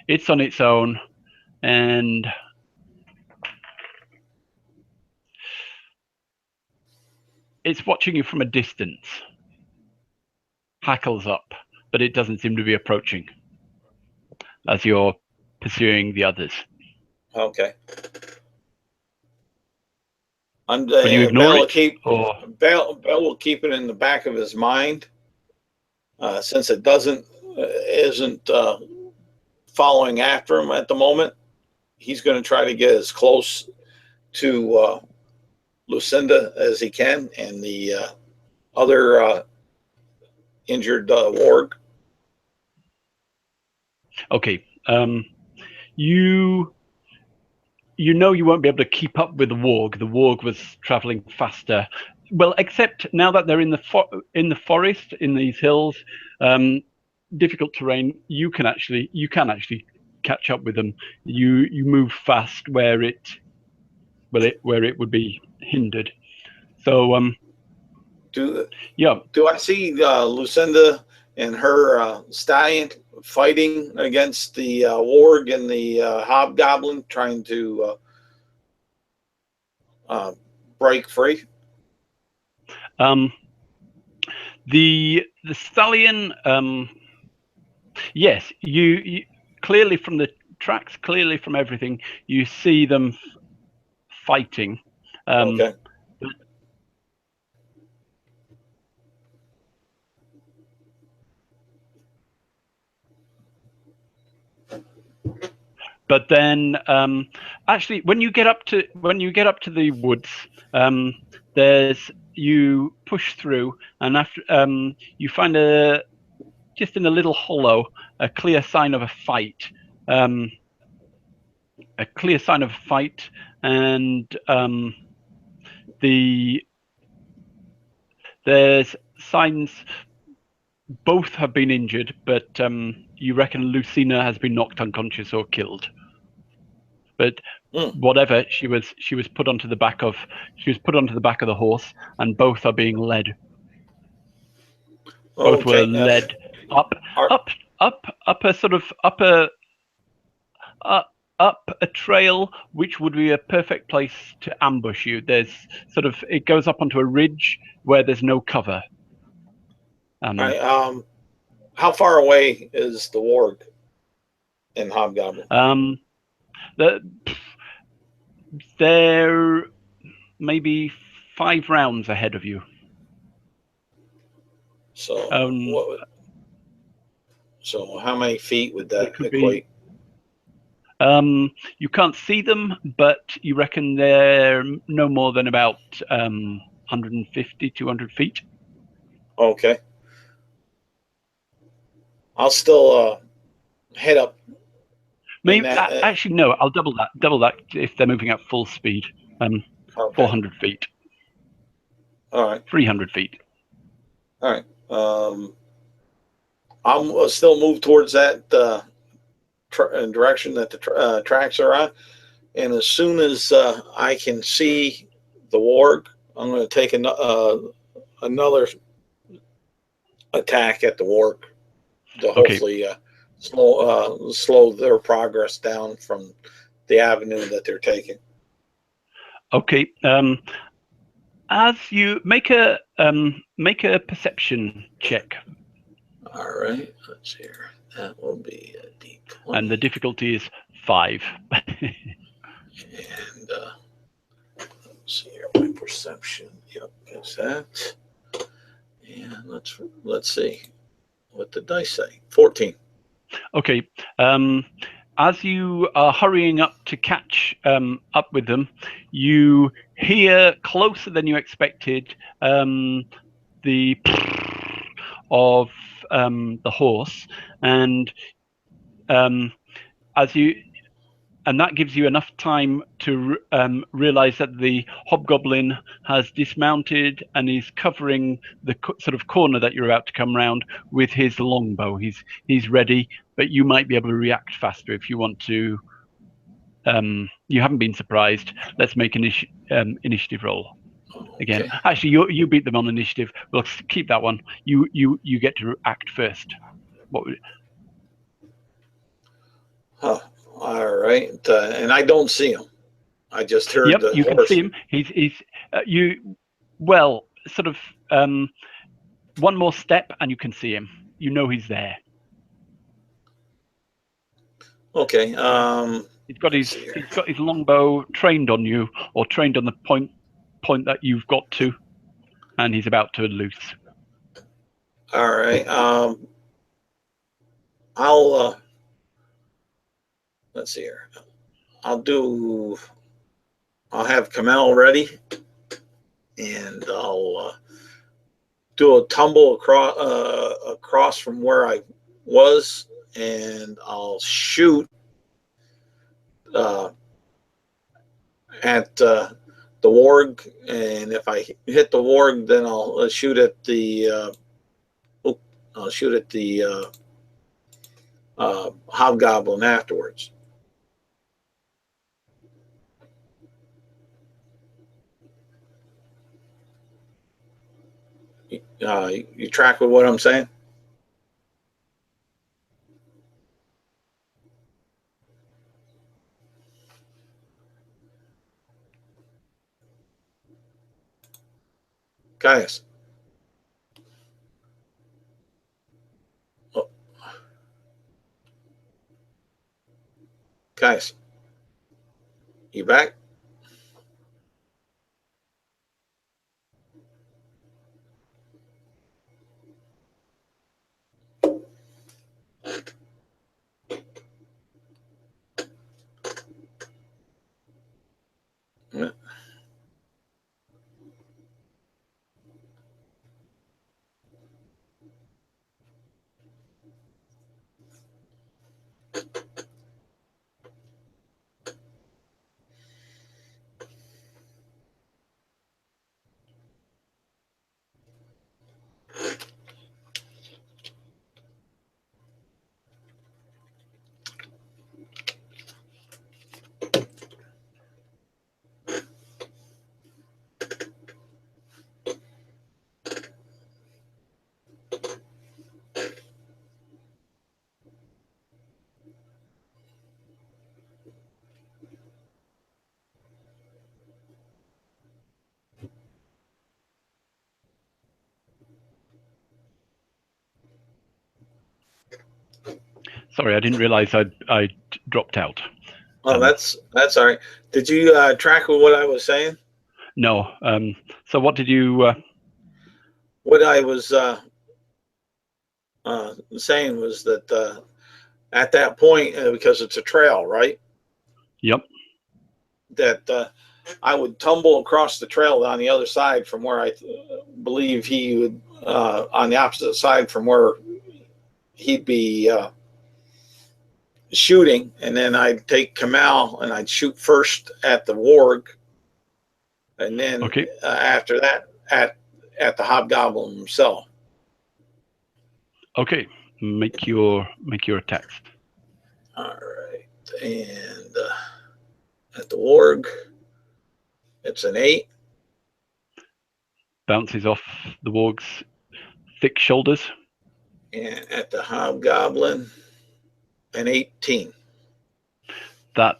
It's on its own, and it's watching you from a distance. Hackles up, but it doesn't seem to be approaching as you're pursuing the others. Okay. Will you ignore it? Bell will keep it in the back of his mind, since it isn't following after him at the moment. He's going to try to get as close to Lucinda as he can, and the other injured warg. Okay. You know you won't be able to keep up with the warg. The warg was traveling faster. Well, except now that they're in the forest, in these hills, difficult terrain, you can actually catch up with them. You move fast where it would be hindered. So Do I see Lucinda and her stallion fighting against the warg and the hobgoblin, trying to break free? The stallion, yes, you clearly from the tracks, clearly from everything, you see them fighting. Okay. But then, actually, when you get up to the woods, you push through, and after you find just in a little hollow a clear sign of a fight. And there's signs both have been injured, but you reckon Lucina has been knocked unconscious or killed. But whatever, she was put onto the back of the horse, and both are being led. Both were led up a sort of up a trail, which would be a perfect place to ambush you. It goes up onto a ridge where there's no cover. How far away is the warg and hobgoblin? They're maybe 5 rounds ahead of you. So so how many feet would that equate? You can't see them, but you reckon they're no more than about 150, 200 feet. Okay. I'll still head up. Maybe actually no. I'll double that. Double that if they're moving at full speed. Okay. 400 feet. All right. 300 feet. All right. I'll still move towards that direction that the tracks are on, and as soon as I can see the warg, I'm going to take another attack at the warg to hopefully slow their progress down from the avenue that they're taking. Okay. As you make a perception check. All right. Let's see here. That will be a D20. And the difficulty is 5. And let's see here. My perception. Yep, is that. And let's see what the dice say. 14. Okay. As you are hurrying up to catch up with them, you hear closer than you expected the of the horse, and that gives you enough time to realize that the hobgoblin has dismounted and is covering the sort of corner that you're about to come round with his longbow. He's ready, but you might be able to react faster if you want to. You haven't been surprised. Let's make an initiative roll again. Okay. Actually, you beat them on initiative. We'll keep that one. You get to act first. What would? Huh. All right. And I don't see him. I just heard the you horse. can see him. He's well, sort of one more step and you can see him. You know he's there. Okay. He's got his longbow trained on you, or trained on the point that you've got to, and he's about to loose. All right. I'll let's see here. I'll have Kamel ready, and I'll do a tumble across from where I was, and I'll shoot at the warg, and if I hit the warg, then I'll shoot at the hobgoblin afterwards. You track with what I'm saying? Guys. Oh. Guys. You back? Yeah. Sorry, I didn't realize I dropped out. Oh, that's all right. Did you track with what I was saying? No. So what did you? What I was saying was that at that point, because it's a trail, right? Yep. That I would tumble across the trail on the other side from where I believe he would, on the opposite side from where he'd be shooting, and then I'd take Kamal and I'd shoot first at the warg, and then after that at the hobgoblin himself. Okay, make your attacks. All right, and at the warg, it's an 8. Bounces off the warg's thick shoulders. And at the hobgoblin, an 18. That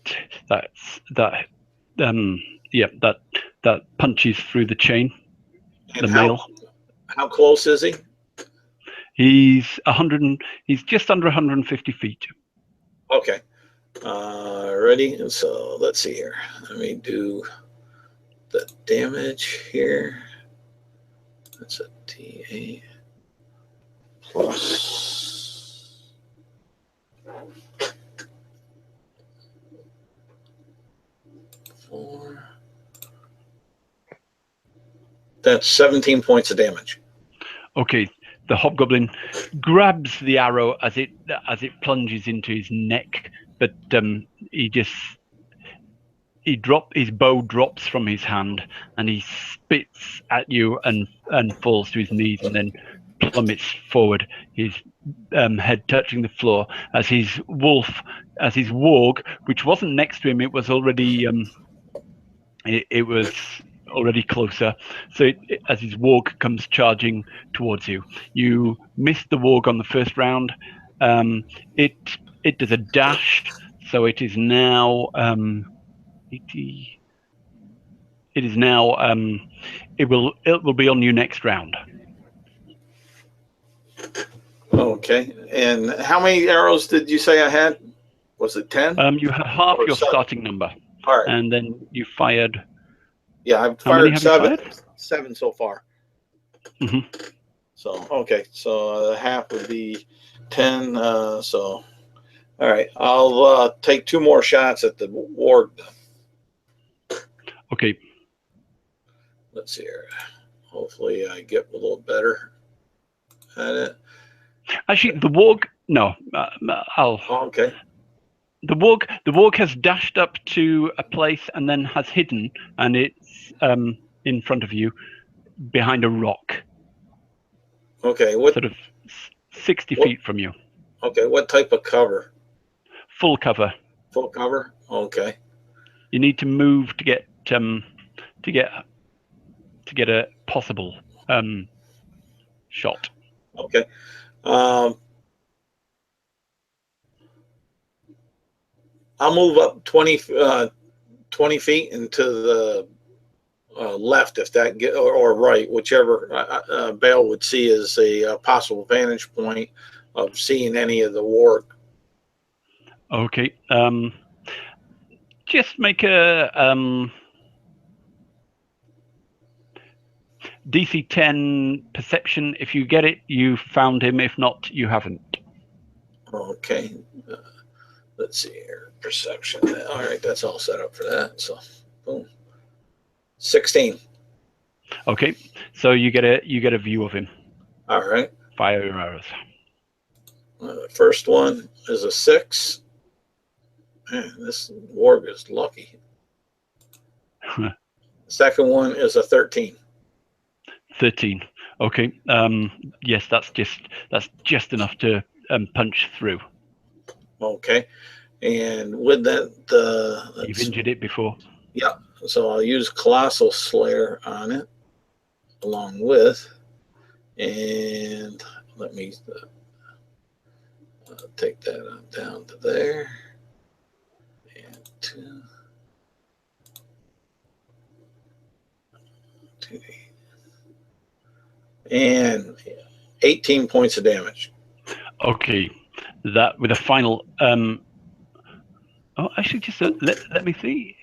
punches through the chain. And the male. How close is he? He's he's just under 150 feet. Okay. Ready? So let's see here. Let me do the damage here. That's a D8 plus 4. That's 17 points of damage. Okay. The hobgoblin grabs the arrow as it plunges into his neck, but his bow drops from his hand, and he spits at you and falls to his knees and then plummets forward, his head touching the floor as his warg, which wasn't next to him, it was already it was already closer. So as his warg comes charging towards you, you missed the warg on the first round. It does a dash, so it is now it will be on you next round. Okay. And how many arrows did you say I had? Was it 10? You had half your 7? starting number. All right. And then you fired. Yeah, I've fired 7. 7 so far. Mm-hmm. So okay. So half would be 10. So all right. I'll take 2 more shots at the warg. Okay. Let's see here. Hopefully I get a little better at it. Actually, the warg. No, okay. The warg has dashed up to a place and then has hidden, and it's in front of you, behind a rock. Okay. What sort of 60 feet from you? Okay. What type of cover? Full cover. Full cover. Okay. You need to move to get a possible shot. Okay. I'll move up 20 feet into the left, if that or right, whichever Bale would see as a possible vantage point of seeing any of the warg. Okay. Just make a DC 10 perception. If you get it, you found him. If not, you haven't. Okay. Let's see here. Perception. All right, that's all set up for that. So, boom. 16. Okay, so you get a view of him. All right. Fire your arrows. The first one is a 6. Man, this warg is lucky. Second one is a 13. 13. Okay. Yes, that's just enough to punch through. Okay. And with that, you've injured it before. Yeah. So I'll use Colossal Slayer on it, along with, and let me take that on down to there, and 2, and 18 points of damage. Okay, that with a final. Actually, just let me see.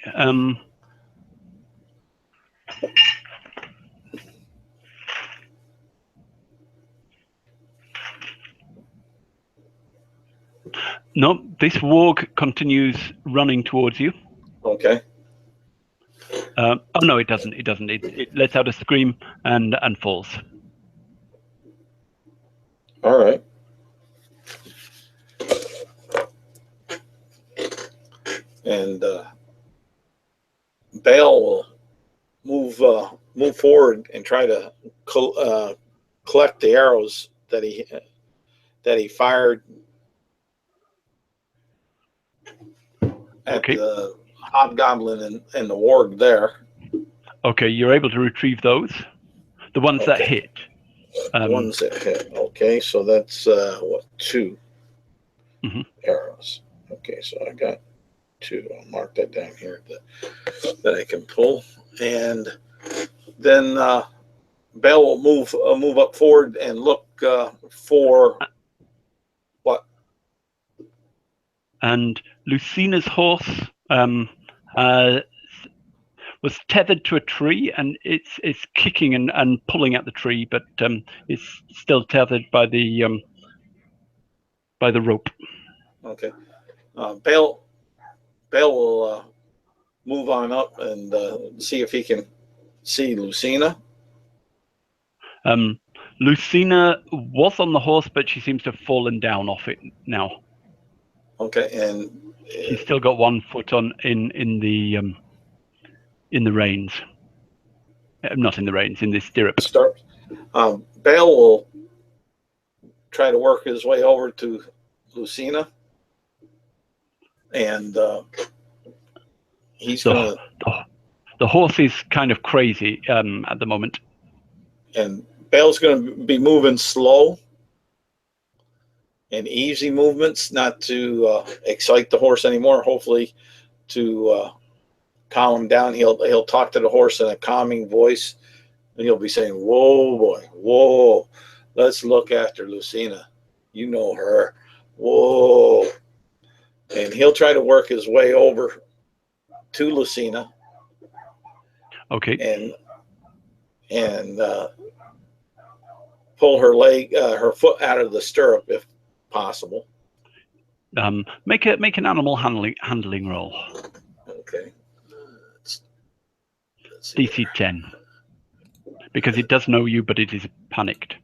No, this warg continues running towards you. Okay. Oh no, it doesn't. It doesn't. It lets out a scream and falls. All right. And Bale will move forward and try to collect the arrows that he fired at the hobgoblin and the warg there. Okay, you're able to retrieve those. The ones that hit. The ones that hit. Okay, so that's what, 2 arrows. Okay, so I got 2. I'll mark that down here that I can pull, and then Bell will move up forward and look for what? And Lucina's horse was tethered to a tree, and it's kicking and pulling at the tree, but it's still tethered by the rope. Okay. Bale will move on up and see if he can see Lucina. Lucina was on the horse, but she seems to have fallen down off it now. Okay, and she's still got 1 foot on in the reins. Not in the reins, in the stirrup. Bale will try to work his way over to Lucina, and he's going to... The horse is kind of crazy at the moment. And Bale's going to be moving slow and easy movements, not to excite the horse anymore. Hopefully to calm him down. He'll talk to the horse in a calming voice, and he'll be saying, "Whoa, boy, whoa, let's look after Lucina. You know her. Whoa." And he'll try to work his way over to Lucina. Okay. And pull her foot out of the stirrup if possible. Make an animal handling roll. Okay. Let's DC 10. Because it does know you, but it is panicked.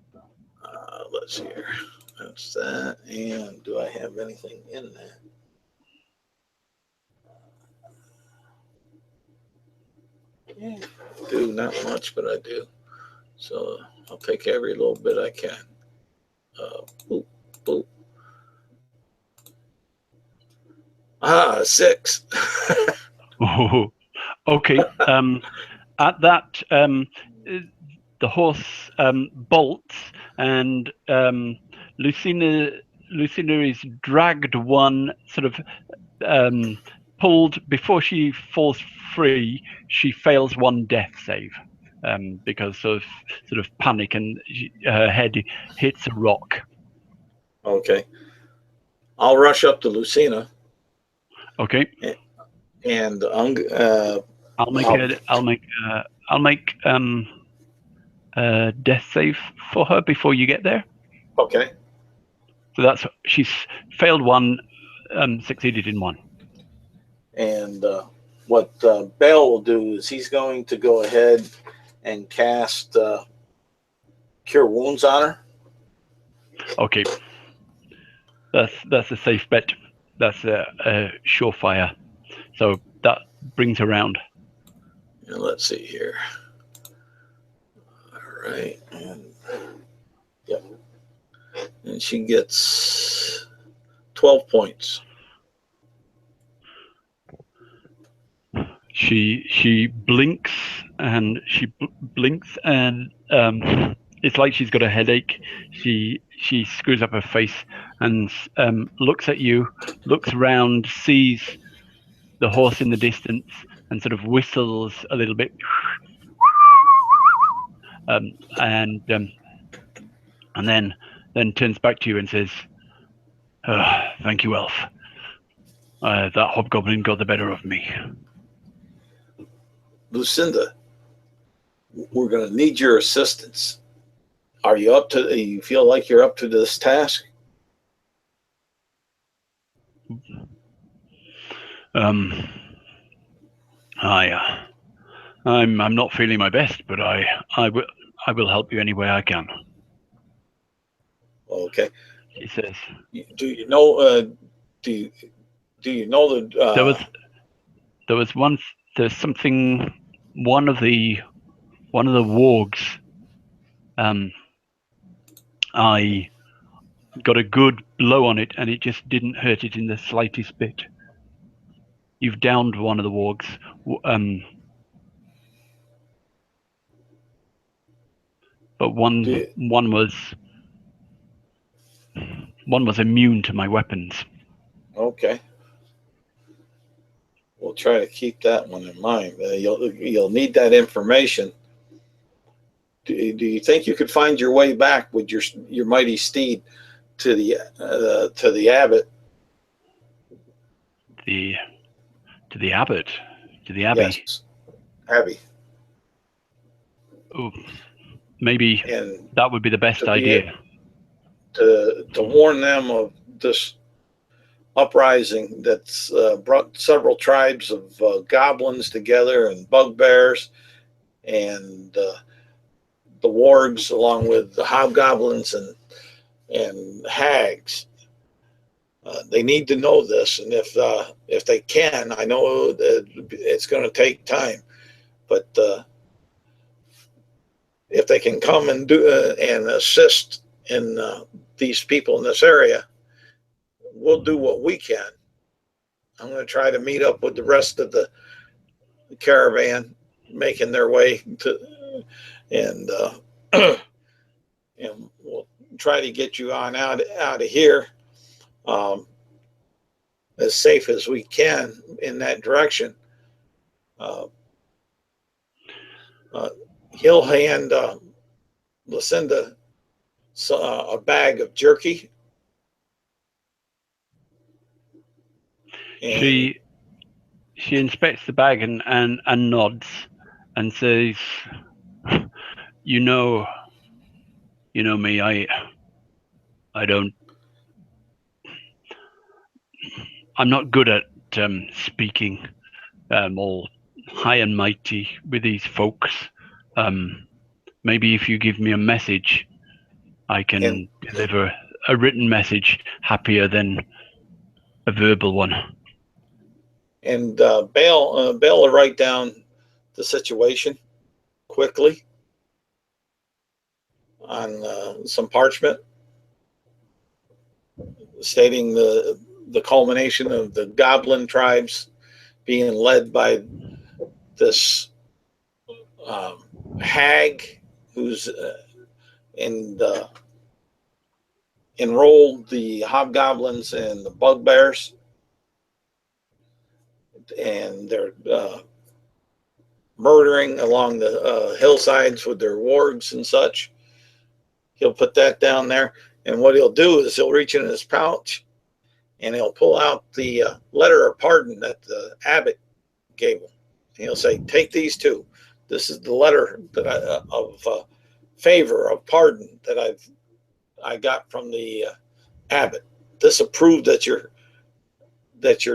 Let's see here. That's that. And do I have anything in that? Yeah, I do. Not much, but I do. So I'll take every little bit I can. Boop, boop. 6. Oh, okay. At that, the horse bolts, and Lucina is dragged one, sort of pulled before she falls free. She fails 1 death save because of sort of panic, and her head hits a rock. Okay. I'll rush up to Lucina. Okay. And I'll make a death save for her before you get there. Okay. So she's failed 1, succeeded in 1. And what Bale will do is he's going to go ahead and cast Cure Wounds on her. Okay. That's a safe bet. That's a surefire. So that brings her around. And let's see here. All right. And yep. And she gets 12 points. She blinks and it's like she's got a headache. She screws up her face and looks at you, looks around, sees the horse in the distance, and sort of whistles a little bit, and then turns back to you and says, "Thank you, elf. That hobgoblin got the better of me." Lucinda, we're going to need your assistance. Are you up to? You feel like you're up to this task? I'm not feeling my best, but I will help you any way I can. Okay. She says. Do you know? Do you know the? There was once there's something. One of the wargs. I got a good blow on it, and it just didn't hurt it in the slightest bit. You've downed one of the wargs. But one was immune to my weapons. Okay. We'll try to keep that one in mind. You'll need that information. Do you think you could find your way back with your mighty steed to the abbot? To the abbot? To the abbey? Yes, abbey. Oh, maybe And that would be the best idea. To warn them of this uprising that's brought several tribes of goblins together and bugbears and the wargs, along with the hobgoblins and hags. They need to know this, and if they can, I know that it's going to take time, but if they can come and do and assist in these people in this area, we'll do what we can. I'm going to try to meet up with the rest of the caravan making their way to, and and we'll try to get you on out of here as safe as we can in that direction. He'll hand Lucinda a bag of jerky. She inspects the bag and nods and says, "You know me. I'm not good at speaking all high and mighty with these folks. Maybe if you give me a message, I can deliver a written message happier than a verbal one." And Bale will write down the situation quickly on some parchment, stating the culmination of the goblin tribes being led by this hag who's enrolled the hobgoblins and the bugbears, and they're murdering along the hillsides with their wargs and such. He'll put that down there, and what he'll do is he'll reach in his pouch and he'll pull out the letter of pardon that the abbot gave him. And he'll say, "Take these two. This is the letter that of favor, of pardon that I got from the abbot. This will prove that you're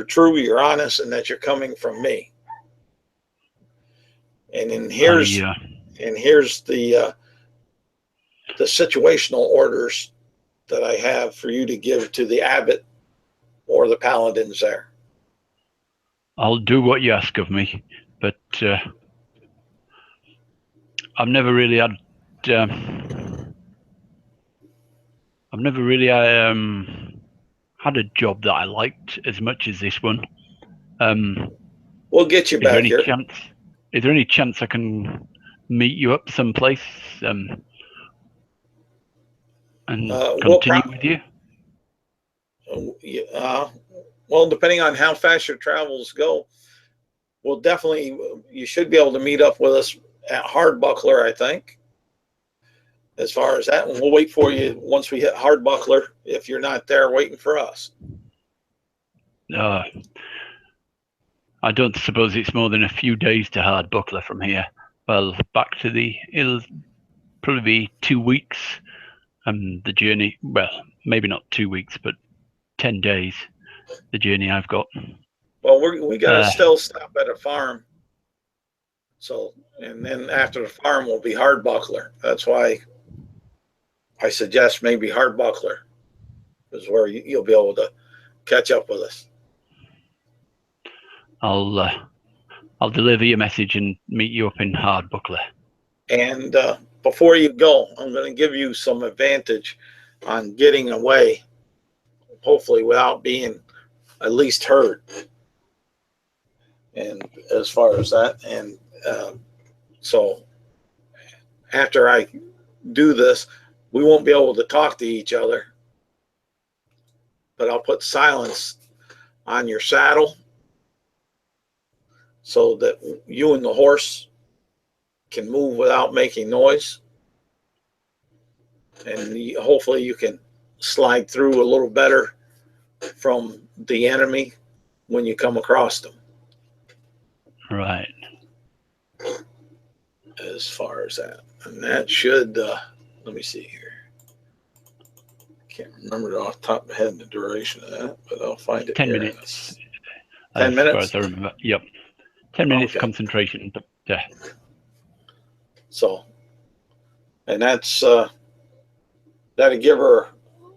true, you're honest, and that you're coming from me. And then here's the situational orders that I have for you to give to the abbot or the paladins there." I'll do what you ask of me, but I've never really had had a job that I liked as much as this one. We'll get you back here. Is there any chance I can meet you up someplace and continue with you? Well, depending on how fast your travels go, you should be able to meet up with us at Hardbuckler, I think. As far as that, we'll wait for you once we hit Hardbuckler, if you're not there waiting for us. I don't suppose it's more than a few days to Hardbuckler from here. Well, back to it'll probably be 2 weeks. The journey, well, maybe not 2 weeks, but 10 days, the journey I've got. Well, we got to still stop at a farm So, and then after the farm will be hard buckler. That's why I suggest maybe hard buckler is where you'll be able to catch up with us. I'll deliver your message and meet you up in hard buckler. And before you go, I'm going to give you some advantage on getting away, hopefully without being at least heard. And as far as that, and so after I do this, we won't be able to talk to each other, but I'll put silence on your saddle so that you and the horse can move without making noise. And hopefully you can slide through a little better from the enemy when you come across them. Right. As far as that. And that should, let me see here. Can't remember off the top of my head the duration of that, but I'll find it. 10 minutes. 10 minutes? As far as I remember. Yep. 10 minutes Okay. Concentration. But, yeah. So, and that's, that'll give her,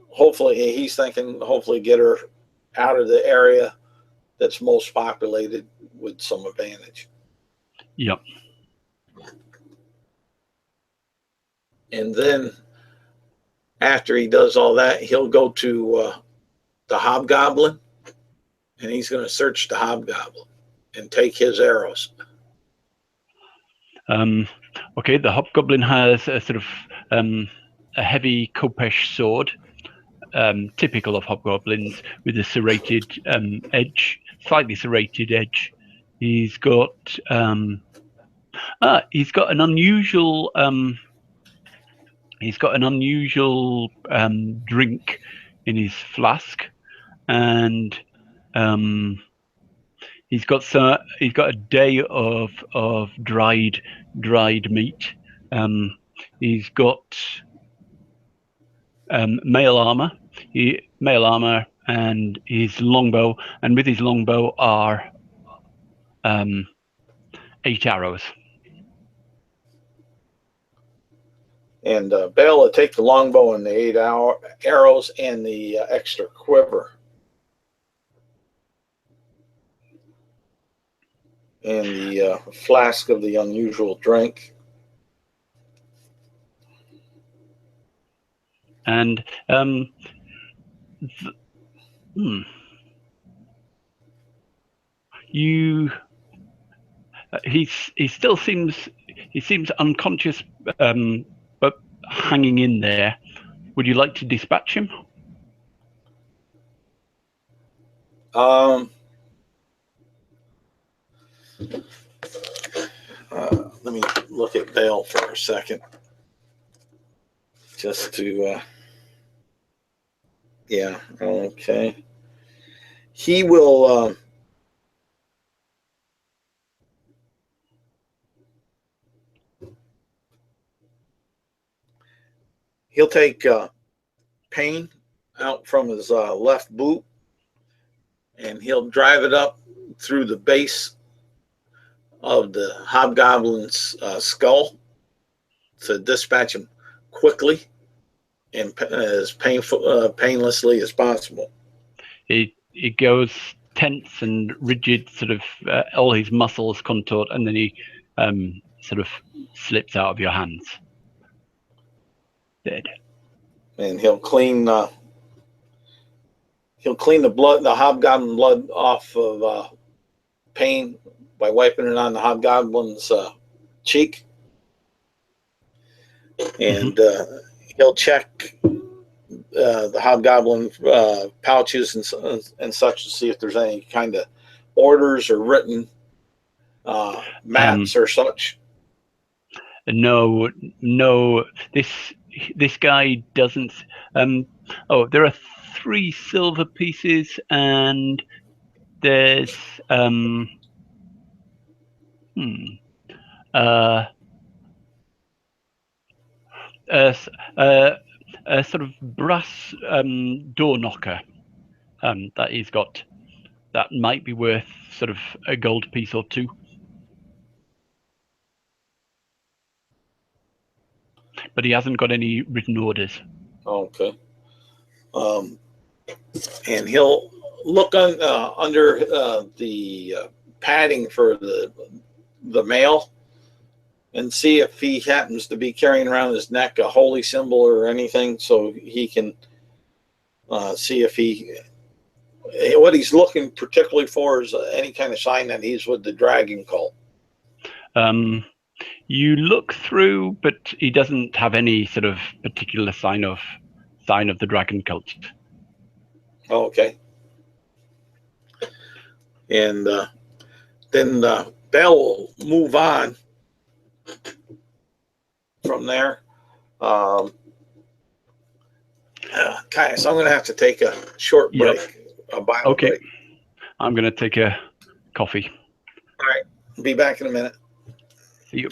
hopefully, he's thinking, hopefully get her out of the area that's most populated with some advantage. Yep. And then after he does all that, he'll go to the hobgoblin, and he's going to search the hobgoblin and take his arrows. Okay, the hobgoblin has a sort of a heavy khopesh sword, typical of hobgoblins, with a serrated edge, slightly serrated edge. He's got an unusual drink in his flask, and he's got a day of dried meat. He's got mail armor, and his longbow, and with his longbow are 8 arrows. And Bale will take the longbow and the 8 arrows and the extra quiver. And the flask of the unusual drink. And he still seems unconscious, but hanging in there. Would you like to dispatch him? Let me look at Bale for a second, just to yeah, okay. He will he'll take pain out from his left boot, and he'll drive it up through the base of the hobgoblin's skull to dispatch him quickly and as painlessly as possible. It goes tense and rigid, sort of all his muscles contort, and then he sort of slips out of your hands. Dead. And he'll clean the blood, the hobgoblin blood, off of pain by wiping it on the hobgoblin's cheek, and he'll check the hobgoblin pouches and such to see if there's any kind of orders or written maps or such. No. This guy doesn't. There are 3 silver pieces, and there's a sort of brass door knocker that he's got that might be worth sort of a gold piece or 2. but he hasn't got any written orders. Okay. And he'll look under the padding for the mail and see if he happens to be carrying around his neck a holy symbol or anything, so he can see if what he's looking particularly for is any kind of sign that he's with the dragon cult. You look through, but he doesn't have any sort of particular sign of the dragon cult. Okay. And then Bell will move on from there. Okay, so I'm going to have to take a short break. A bio break. I'm going to take a coffee. All right. Be back in a minute. See you.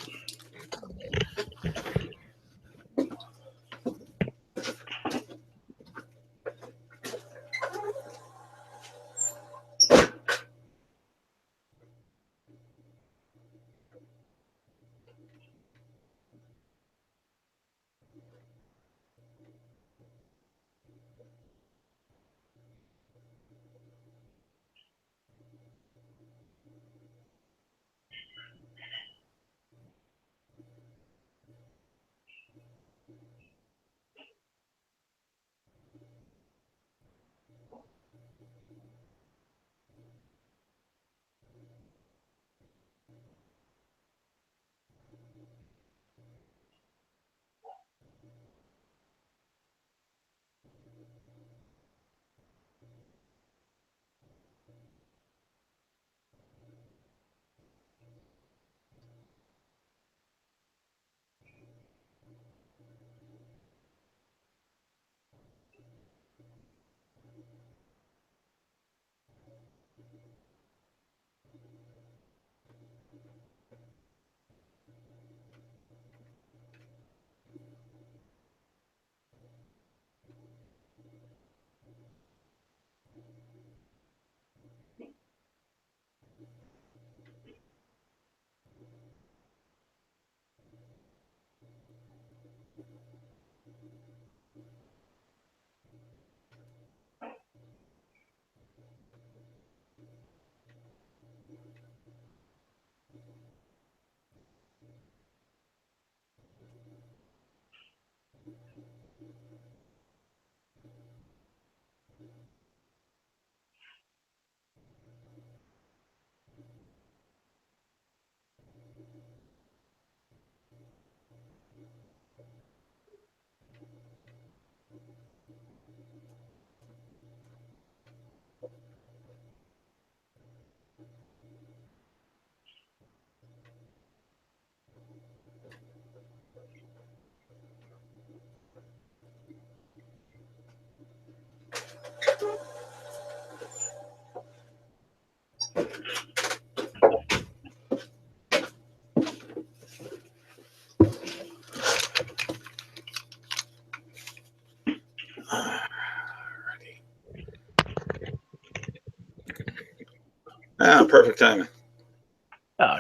Perfect timing.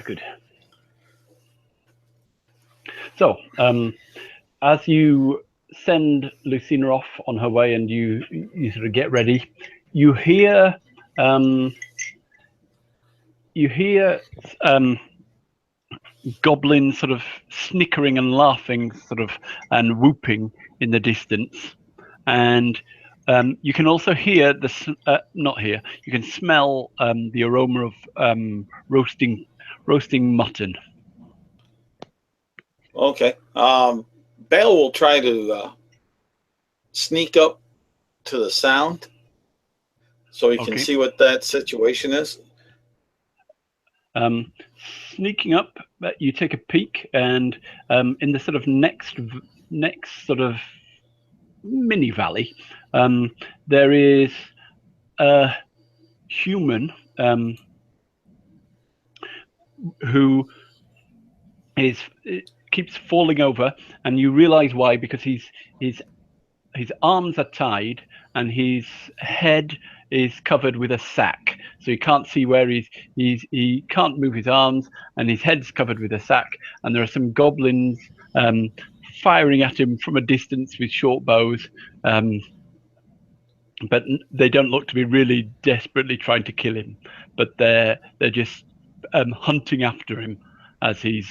Good. So, as you send Lucina off on her way and you sort of get ready, you hear goblins sort of snickering and laughing, sort of, and whooping in the distance, and you can also hear you can smell the aroma of roasting mutton. Okay. Bale will try to sneak up to the sound so he can see what that situation is. Sneaking up, you take a peek, and in the sort of next sort of mini valley, there is a human who keeps falling over, and you realize why, because his arms are tied and his head is covered with a sack, so you can't see where he can't move his arms, and his head's covered with a sack, and there are some goblins firing at him from a distance with short bows, but they don't look to be really desperately trying to kill him. But they're just hunting after him as he's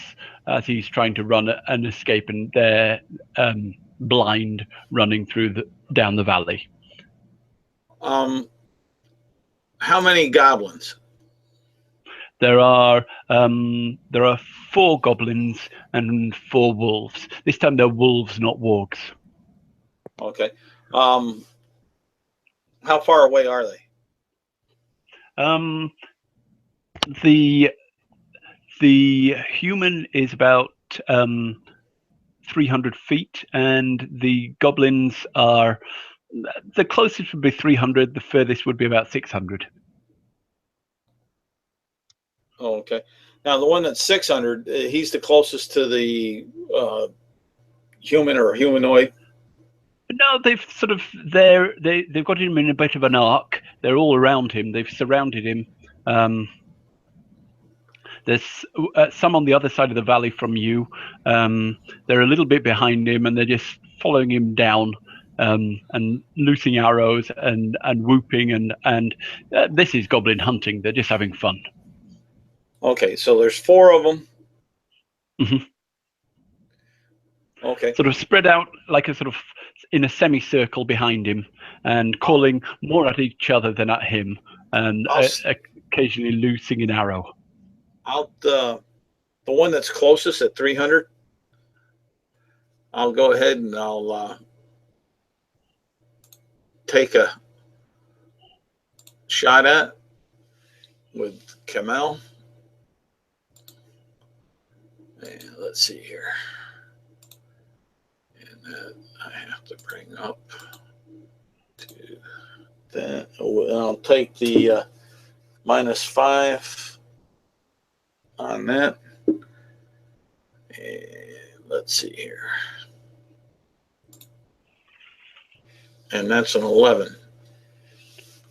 trying to run and escape, and they're blind, running down the valley. How many goblins? There are 4 goblins and 4 wolves. This time they're wolves, not wargs. Okay. How far away are they? The human is about 300 feet, and the goblins are, the closest would be 300. The furthest would be about 600. Oh, okay. Now the one that's 600, he's the closest to the human or humanoid. No, they've they've got him in a bit of an arc. They're all around him. They've surrounded him. There's some on the other side of the valley from you. They're a little bit behind him, and they're just following him down and loosing arrows and whooping. And this is goblin hunting. They're just having fun. Okay, so there's 4 of them. Mm-hmm. Okay. Sort of spread out like a sort of in a semicircle behind him, and calling more at each other than at him, and occasionally loosing an arrow. Out the one that's closest at 300, I'll go ahead and I'll take a shot at with Kamel. And let's see here. And that I have to bring up to that. I'll take the -5 on that. And let's see here. And that's an 11.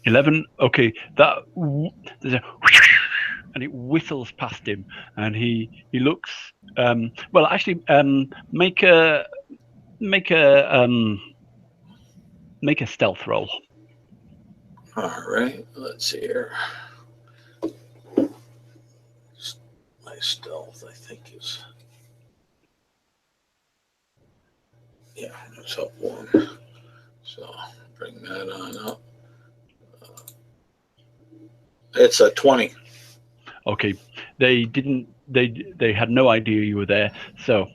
11. Okay, there's a and it whistles past him, and he looks. Well, actually, make a stealth roll. All right, let's see here. My stealth, I think, is, yeah, it's up 1. So bring that on up. It's a 20. Okay, they had no idea you were there, so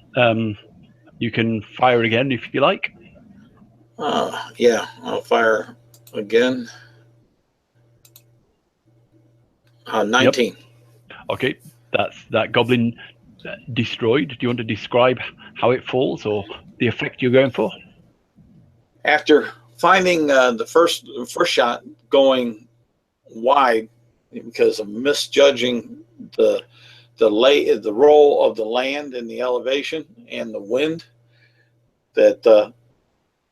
you can fire again if you like. Yeah, I'll fire again. 19. Yep. Okay, that's that goblin destroyed. Do you want to describe how it falls or the effect you're going for? After finding the first shot going wide because of misjudging the roll of the land and the elevation and the wind, that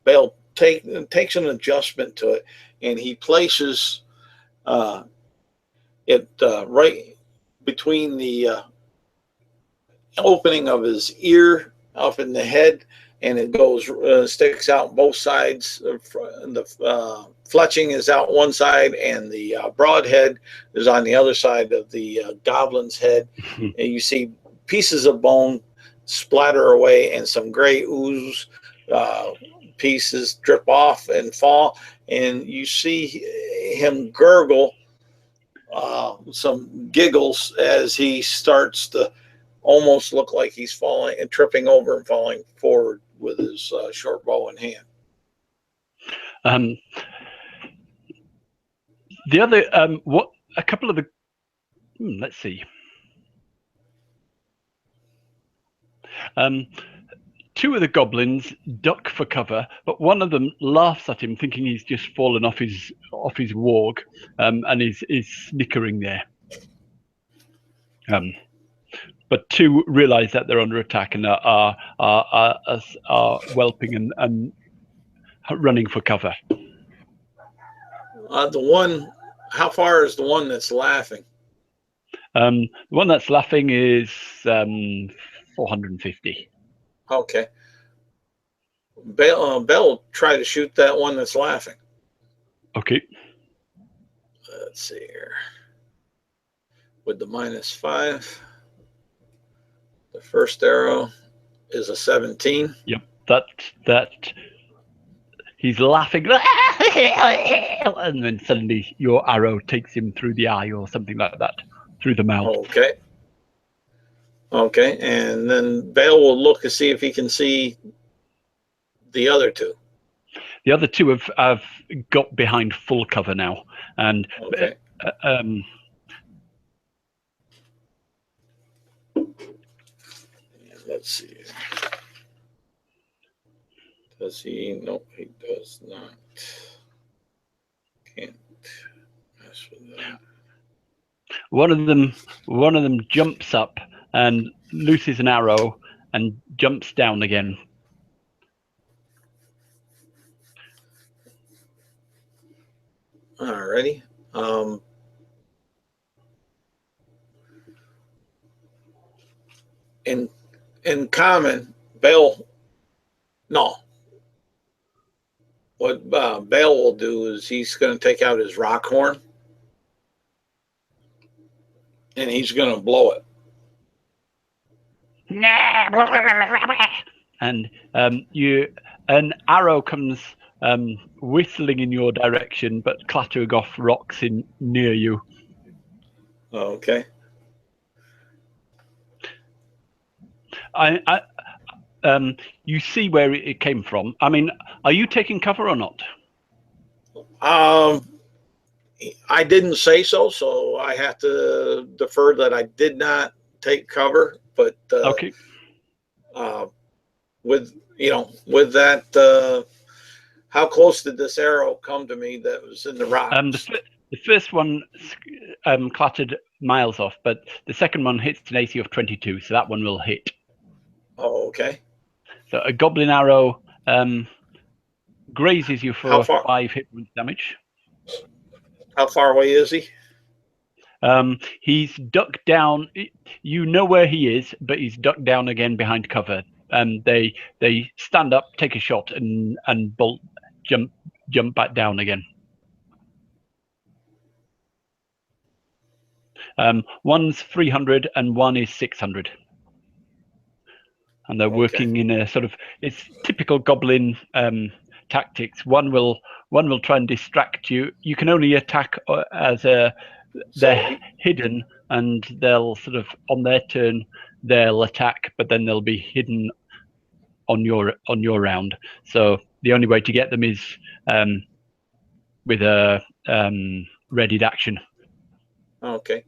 Bale takes an adjustment to it, and he places it right between the opening of his ear up in the head, and it goes sticks out both sides. The fletching is out one side, and the broad head is on the other side of the goblin's head. And you see pieces of bone splatter away, and some gray ooze pieces drip off and fall, and you see him gurgle some giggles as he starts to almost look like he's falling and tripping over and falling forward with his short bow in hand. The other, a couple of the, let's see. 2 of the goblins duck for cover, but one of them laughs at him, thinking he's just fallen off his warg, and is snickering there. But 2 realize that they're under attack and are whelping and running for cover. How far is the one that's laughing? The one that's laughing is 450. Okay. Bell try to shoot that one that's laughing. Okay. Let's see here. With the -5, the first arrow is a 17. Yep. That. He's laughing, and then suddenly your arrow takes him through the eye or something like that, through the mouth. Okay. Okay, and then Bale will look to see if he can see the other two. The other two have got behind full cover now, and okay. Let's see. Does he? No, he does not. Can't mess with that. One of them jumps up and looses an arrow and jumps down again. Alrighty. In common, Bale. No. What Bale will do is he's going to take out his rock horn and he's going to blow it. And an arrow comes whistling in your direction, but clattering off rocks near you. Okay. You see where it came from. I mean, are you taking cover or not? I didn't say so, so I have to defer that I did not take cover. But okay. With that, how close did this arrow come to me that was in the rocks? The first one clattered miles off, but the second one hits an AC of 22, so that one will hit. Oh, okay. So a goblin arrow grazes you for 5 hit points damage. How far away is he? He's ducked down. You know where he is, but he's ducked down again behind cover. They stand up, take a shot, and bolt jump back down again. One's 300 and one is 600. And they're working in a sort of, it's typical goblin tactics. One will try and distract you. You can only attack as they're hidden, and they'll sort of on their turn they'll attack, but then they'll be hidden on your round. So the only way to get them is with a readied action. Okay.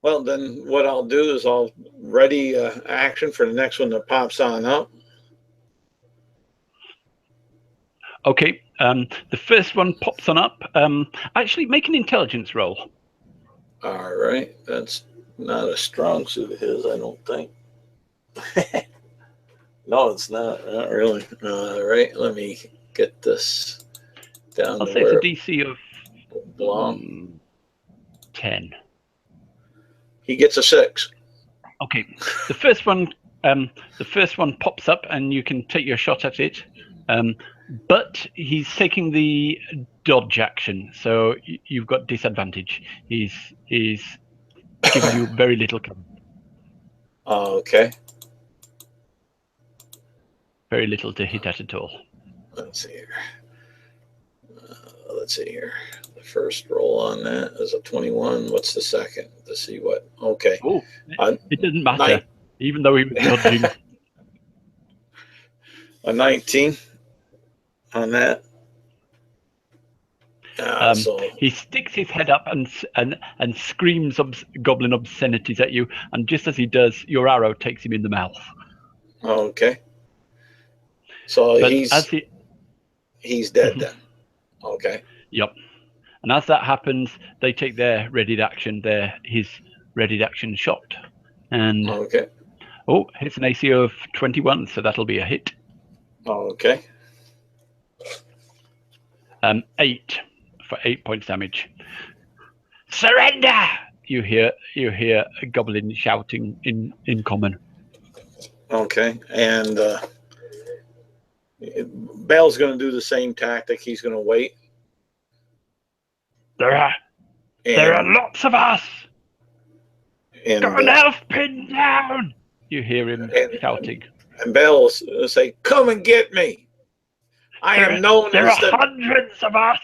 Well, then what I'll do is I'll ready action for the next one that pops on up. Okay. The first one pops on up. Actually, make an intelligence roll. All right. That's not a strong suit of his, I don't think. No, it's not. Not really. All right. Let me get this down. I'll say it's a DC of 10. He gets a 6. Okay. The first one pops up, and you can take your shot at it. But he's taking the dodge action, so you've got disadvantage. He's giving you very little cover. Okay. Very little to hit at all. Let's see here. The first roll on that is a 21. What's the second? To see what? Okay. Oh, it doesn't matter, even though he was dodging. A 19 on that. So he sticks his head up and screams goblin obscenities at you, and just as he does, your arrow takes him in the mouth. Okay. So but he's dead then. Okay. Yep. And as that happens, they take their readied action, his readied action shot. And okay. Oh, it's an AC of 21, so that'll be a hit. Okay. 8 for 8 points damage. Surrender! You hear a goblin shouting in common. Okay, and Bell's going to do the same tactic. He's going to wait. There are lots of us. Got an elf pinned down. You hear him shouting. And Bell will say, "Come and get me. I am known there as are hundreds of us.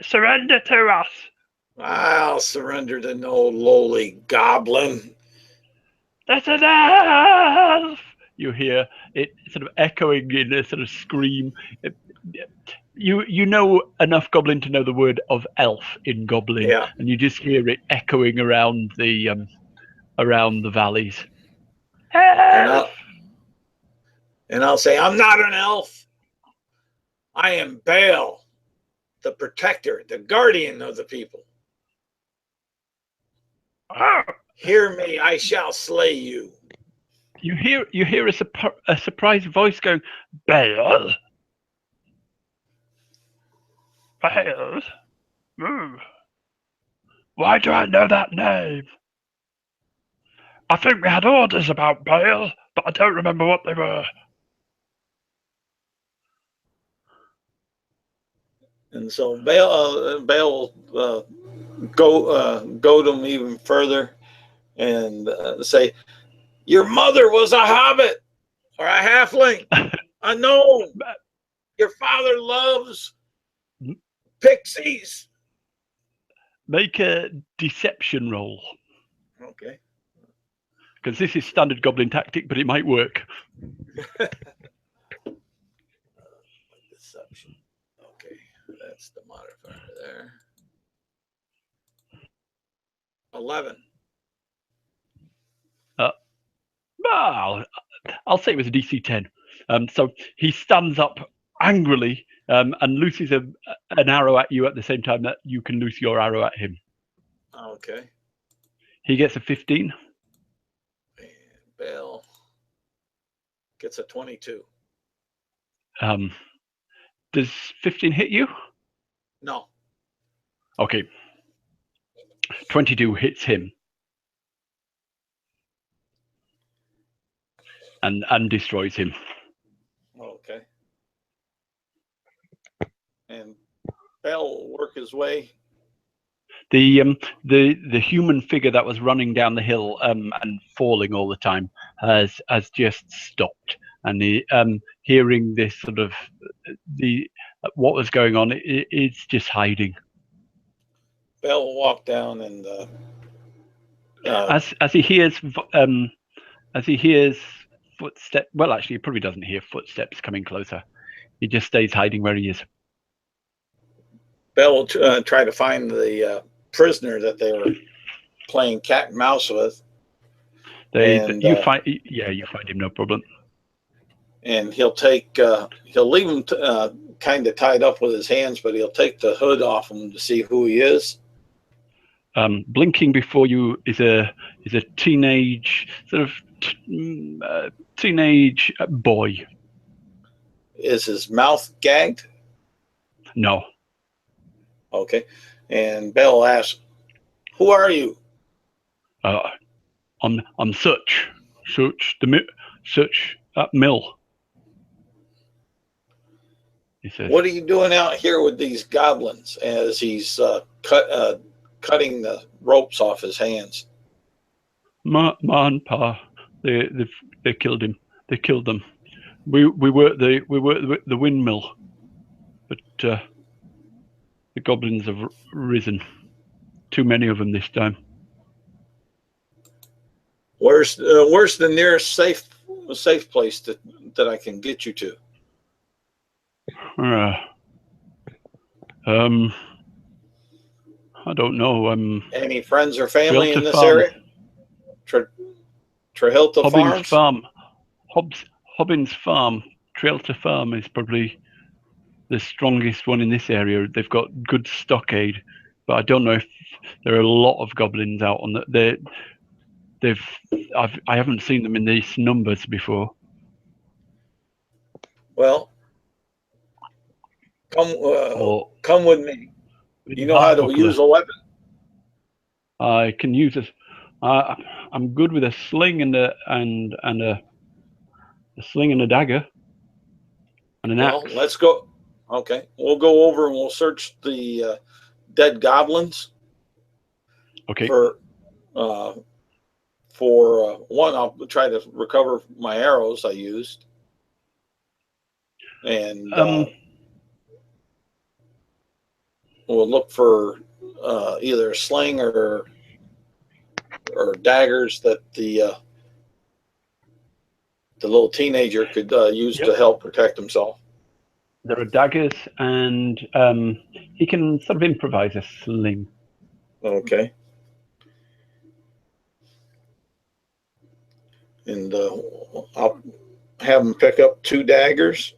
Surrender to us." I'll surrender to no lowly goblin. That's an elf. You hear it sort of echoing in a sort of scream. You know enough goblin to know the word of elf in goblin, and you just hear it echoing around the valleys. Elf! And I'll say, "I'm not an elf. I am Baal, the protector, the guardian of the people. Hear me, I shall slay you." You hear a surprised voice going, "Baal? Baal? Why do I know that name? I think we had orders about Baal, but I don't remember what they were." And so Baal will go to him even further and say, "Your mother was a hobbit or a halfling, a gnome. Your father loves pixies." Make a deception roll. Okay. Because this is standard goblin tactic, but it might work. Deception. Okay, that's the modifier there. 11. I'll say it was a DC 10. So he stands up angrily and looses an arrow at you at the same time that you can loose your arrow at him. Okay. He gets a 15. And Baal gets a 22. Does 15 hit you? No. Okay. 22 hits him. And destroys him. Okay. And Baal will work his way. The human figure that was running down the hill and falling all the time has just stopped, and hearing this sort of what was going on, it's just hiding. Baal will walk down and as he hears footsteps. Well, actually, he probably doesn't hear footsteps coming closer. He just stays hiding where he is. Baal will try to find the prisoner that they were playing cat and mouse with. You find him, no problem. And he'll leave him kind of tied up with his hands, but he'll take the hood off him to see who he is. Blinking before you is a teenage teenage boy. Is his mouth gagged? No. Okay. And Baal asks, "Who are you?" I'm Such at Mill. He says, "What are you doing out here with these goblins?" As he's cutting the ropes off his hands. Ma and Pa, they killed him. They killed them. We were at the windmill, but the goblins have risen. Too many of them this time. Where's the nearest safe place that I can get you to? I don't know. Any friends or family Trielta in this Farm. area? Trielta Hobbins Farms? Farm. Hobbins Farm. Trielta Farm is probably the strongest one in this area. They've got good stockade, but I don't know if there are a lot of goblins out on the. I haven't seen them in these numbers before. Well, come with me. You know how to use a weapon? I can use it. I'm good with a sling and a sling and a dagger, and and an Well, axe. let's go. Okay, we'll go over and we'll search the dead goblins. Okay. For one, I'll try to recover my arrows I used, and we'll look for either a sling or daggers that the little teenager could use to help protect himself. There are daggers, and he can sort of improvise a sling. Okay. And I'll have him pick up 2 daggers.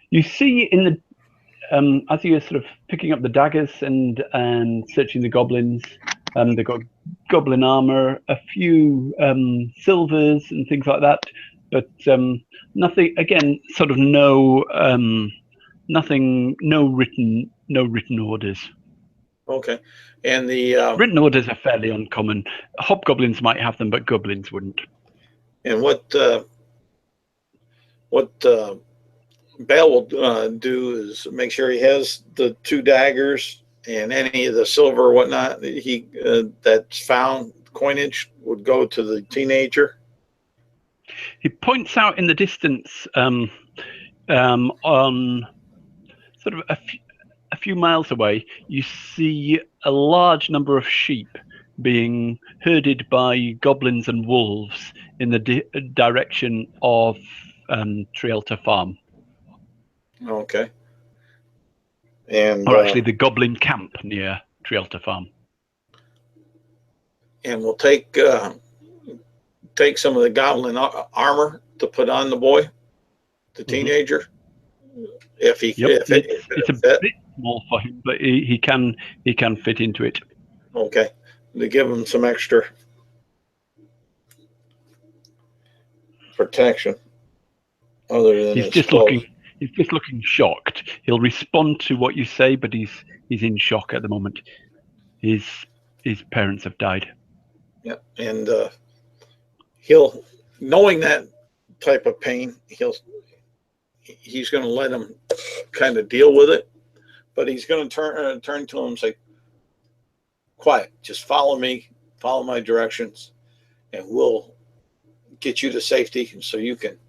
You see in the as you're sort of picking up the daggers and searching the goblins, they've got goblin armor, a few silvers and things like that, but nothing. Again, sort of no nothing. No written orders. Okay, and the written orders are fairly uncommon. Hobgoblins might have them, but goblins wouldn't. And what Bale will do is make sure he has the 2 daggers and any of the silver or whatnot he that's found coinage would go to the teenager. He points out in the distance on sort of a few miles away, you see a large number of sheep being herded by goblins and wolves in the direction of Trielta Farm. Okay. And or actually the goblin camp near Trielta Farm. And we'll take some of the goblin armor to put on the boy, the teenager. If he, it's a bit small for him, but he can fit into it. Okay, to give him some extra protection. Other than he's just looking shocked. He'll respond to what you say, but he's in shock at the moment. His parents have died. Yeah, and he'll, knowing that type of pain, he's going to let him kind of deal with it, but he's going to turn to him and say, "Quiet, just follow me, follow my directions, and we'll get you to safety so you can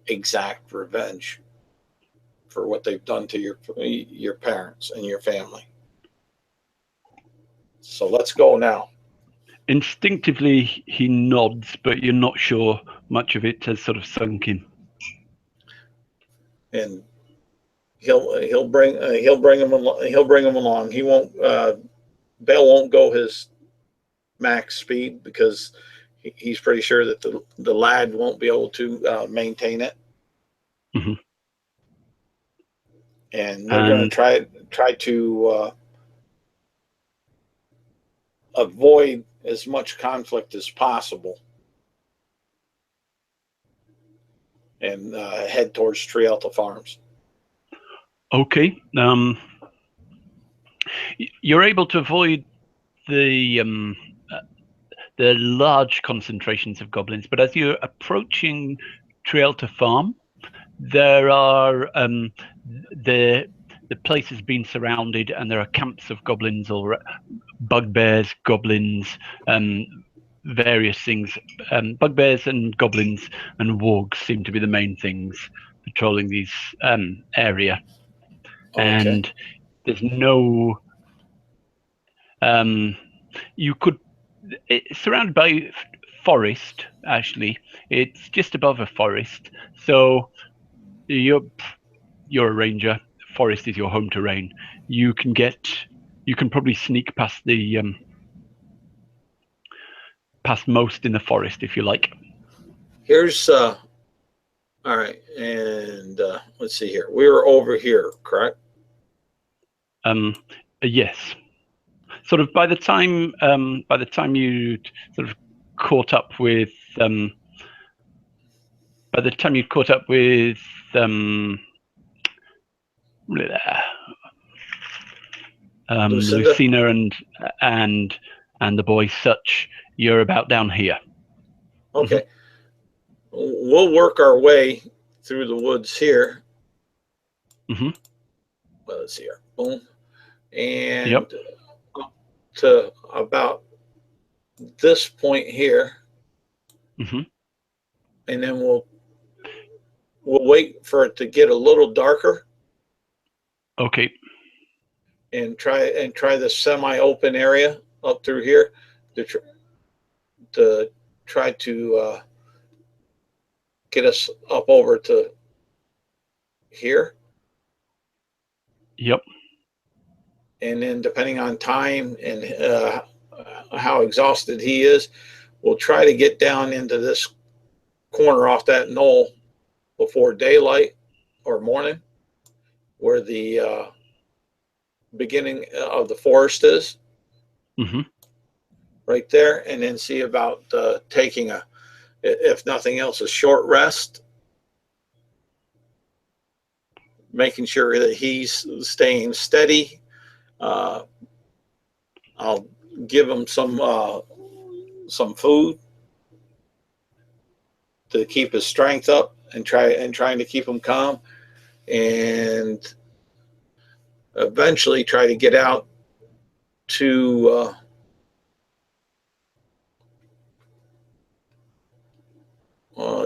exact revenge for what they've done to your parents and your family. So let's go now." Instinctively, he nods, but you're not sure much of it has sort of sunk in. And he'll bring him along. He won't. Bale won't go his max speed because he's pretty sure that the lad won't be able to maintain it. Mm-hmm. And they're going to try to avoid as much conflict as possible and head towards Trielta Farms. Okay. You're able to avoid the large concentrations of goblins, but as you're approaching Trielta Farm, there are the place has been surrounded, and there are camps of goblins or bugbears, goblins, various things. Bugbears and goblins and wargs seem to be the main things patrolling these area. Okay. And there's no it's surrounded by forest. Actually, it's just above a forest, so you're a ranger. Forest is your home terrain. You can probably sneak past the past most in the forest if you like. Here's all right, and let's see here. We were over here, correct? Yes. Sort of by the time you sort of caught up with Lucina and the boy Such, you're about down here. Okay. Mm-hmm. we'll work our way through the woods here. Mm-hmm. Let's see here. Boom. And Yep. up to about this point here. Mm-hmm. And then we'll wait for it to get a little darker. Okay. And try the semi-open area up through here to try to get us up over to here. Yep. And then depending on time and how exhausted he is, we'll try to get down into this corner off that knoll before daylight or morning, where the beginning of the forest is. Mm-hmm. Right there, and then see about taking a, if nothing else, a short rest, making sure that he's staying steady. I'll give him some food to keep his strength up, and trying to keep him calm, and eventually try to get out to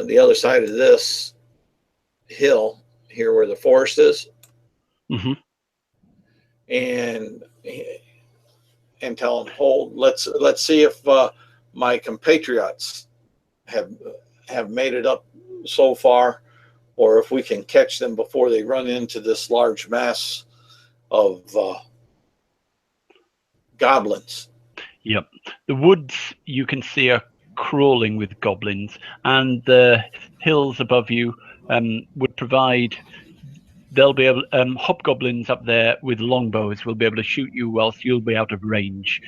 the other side of this hill here where the forest is. Mm-hmm. And tell them, hold, let's see if my compatriots have made it up so far, or if we can catch them before they run into this large mass of goblins. Yep. The woods you can see are crawling with goblins, and the hills above you would provide. They'll be able. Hobgoblins up there with longbows will be able to shoot you whilst you'll be out of range.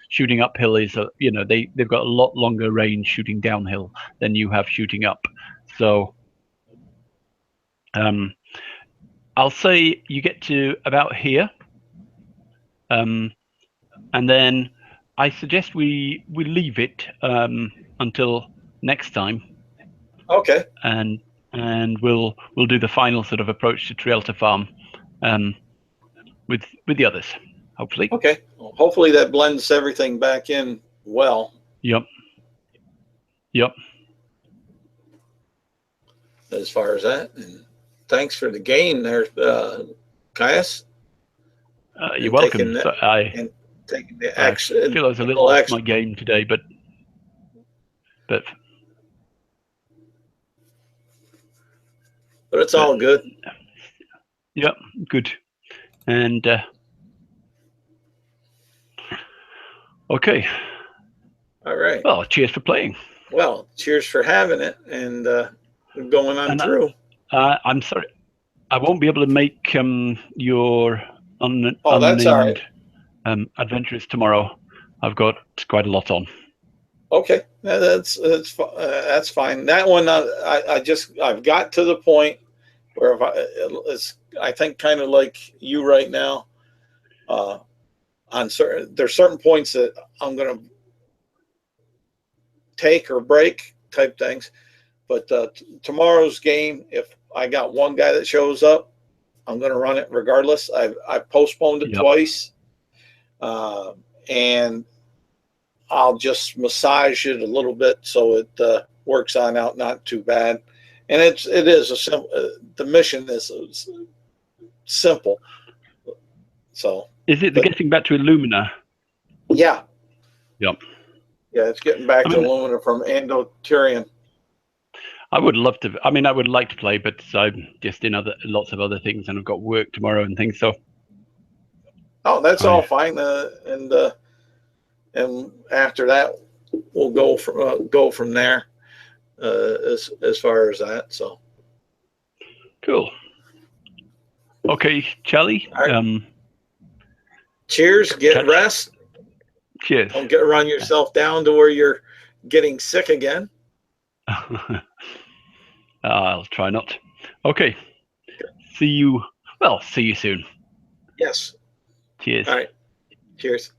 Shooting uphill is, they've got a lot longer range shooting downhill than you have shooting up. So, I'll say you get to about here, and then I suggest we leave it until next time. Okay. And we'll do the final sort of approach to Trielta Farm with the others, hopefully. Okay. Well, hopefully that blends everything back in well. Yep. As far as that, and thanks for the game there, Caius. You're welcome. Taking the I feel I was a little off my game today, but it's all good. Yep, good. And okay. All right. Well, cheers for playing. Well, cheers for having it and going on through. I'm sorry, I won't be able to make your unnamed that's all right. Adventures tomorrow. I've got quite a lot on. Okay, that's fine. That one, I've got to the point where I think kind of like you right now. There's certain points that I'm going to take or break type things, but tomorrow's game, if I got one guy that shows up, I'm going to run it regardless. I've postponed it twice, and I'll just massage it a little bit so it works out not too bad. And it is a simple. The mission is simple. So is it the getting back to Illumina? Yeah. Yep. Yeah, it's getting back to Illumina from Ando-Tyrion. I would love to. I mean, I would like to play, but I'm just in lots of other things, and I've got work tomorrow and things. So. Oh, that's all fine. And after that, we'll go from there. As far as that, so. Cool. Okay, Charlie. Right. Cheers. Get rest. Cheers. Don't run yourself down to where you're getting sick again. I'll try not. Okay. See you soon. Yes. Cheers. All right. Cheers.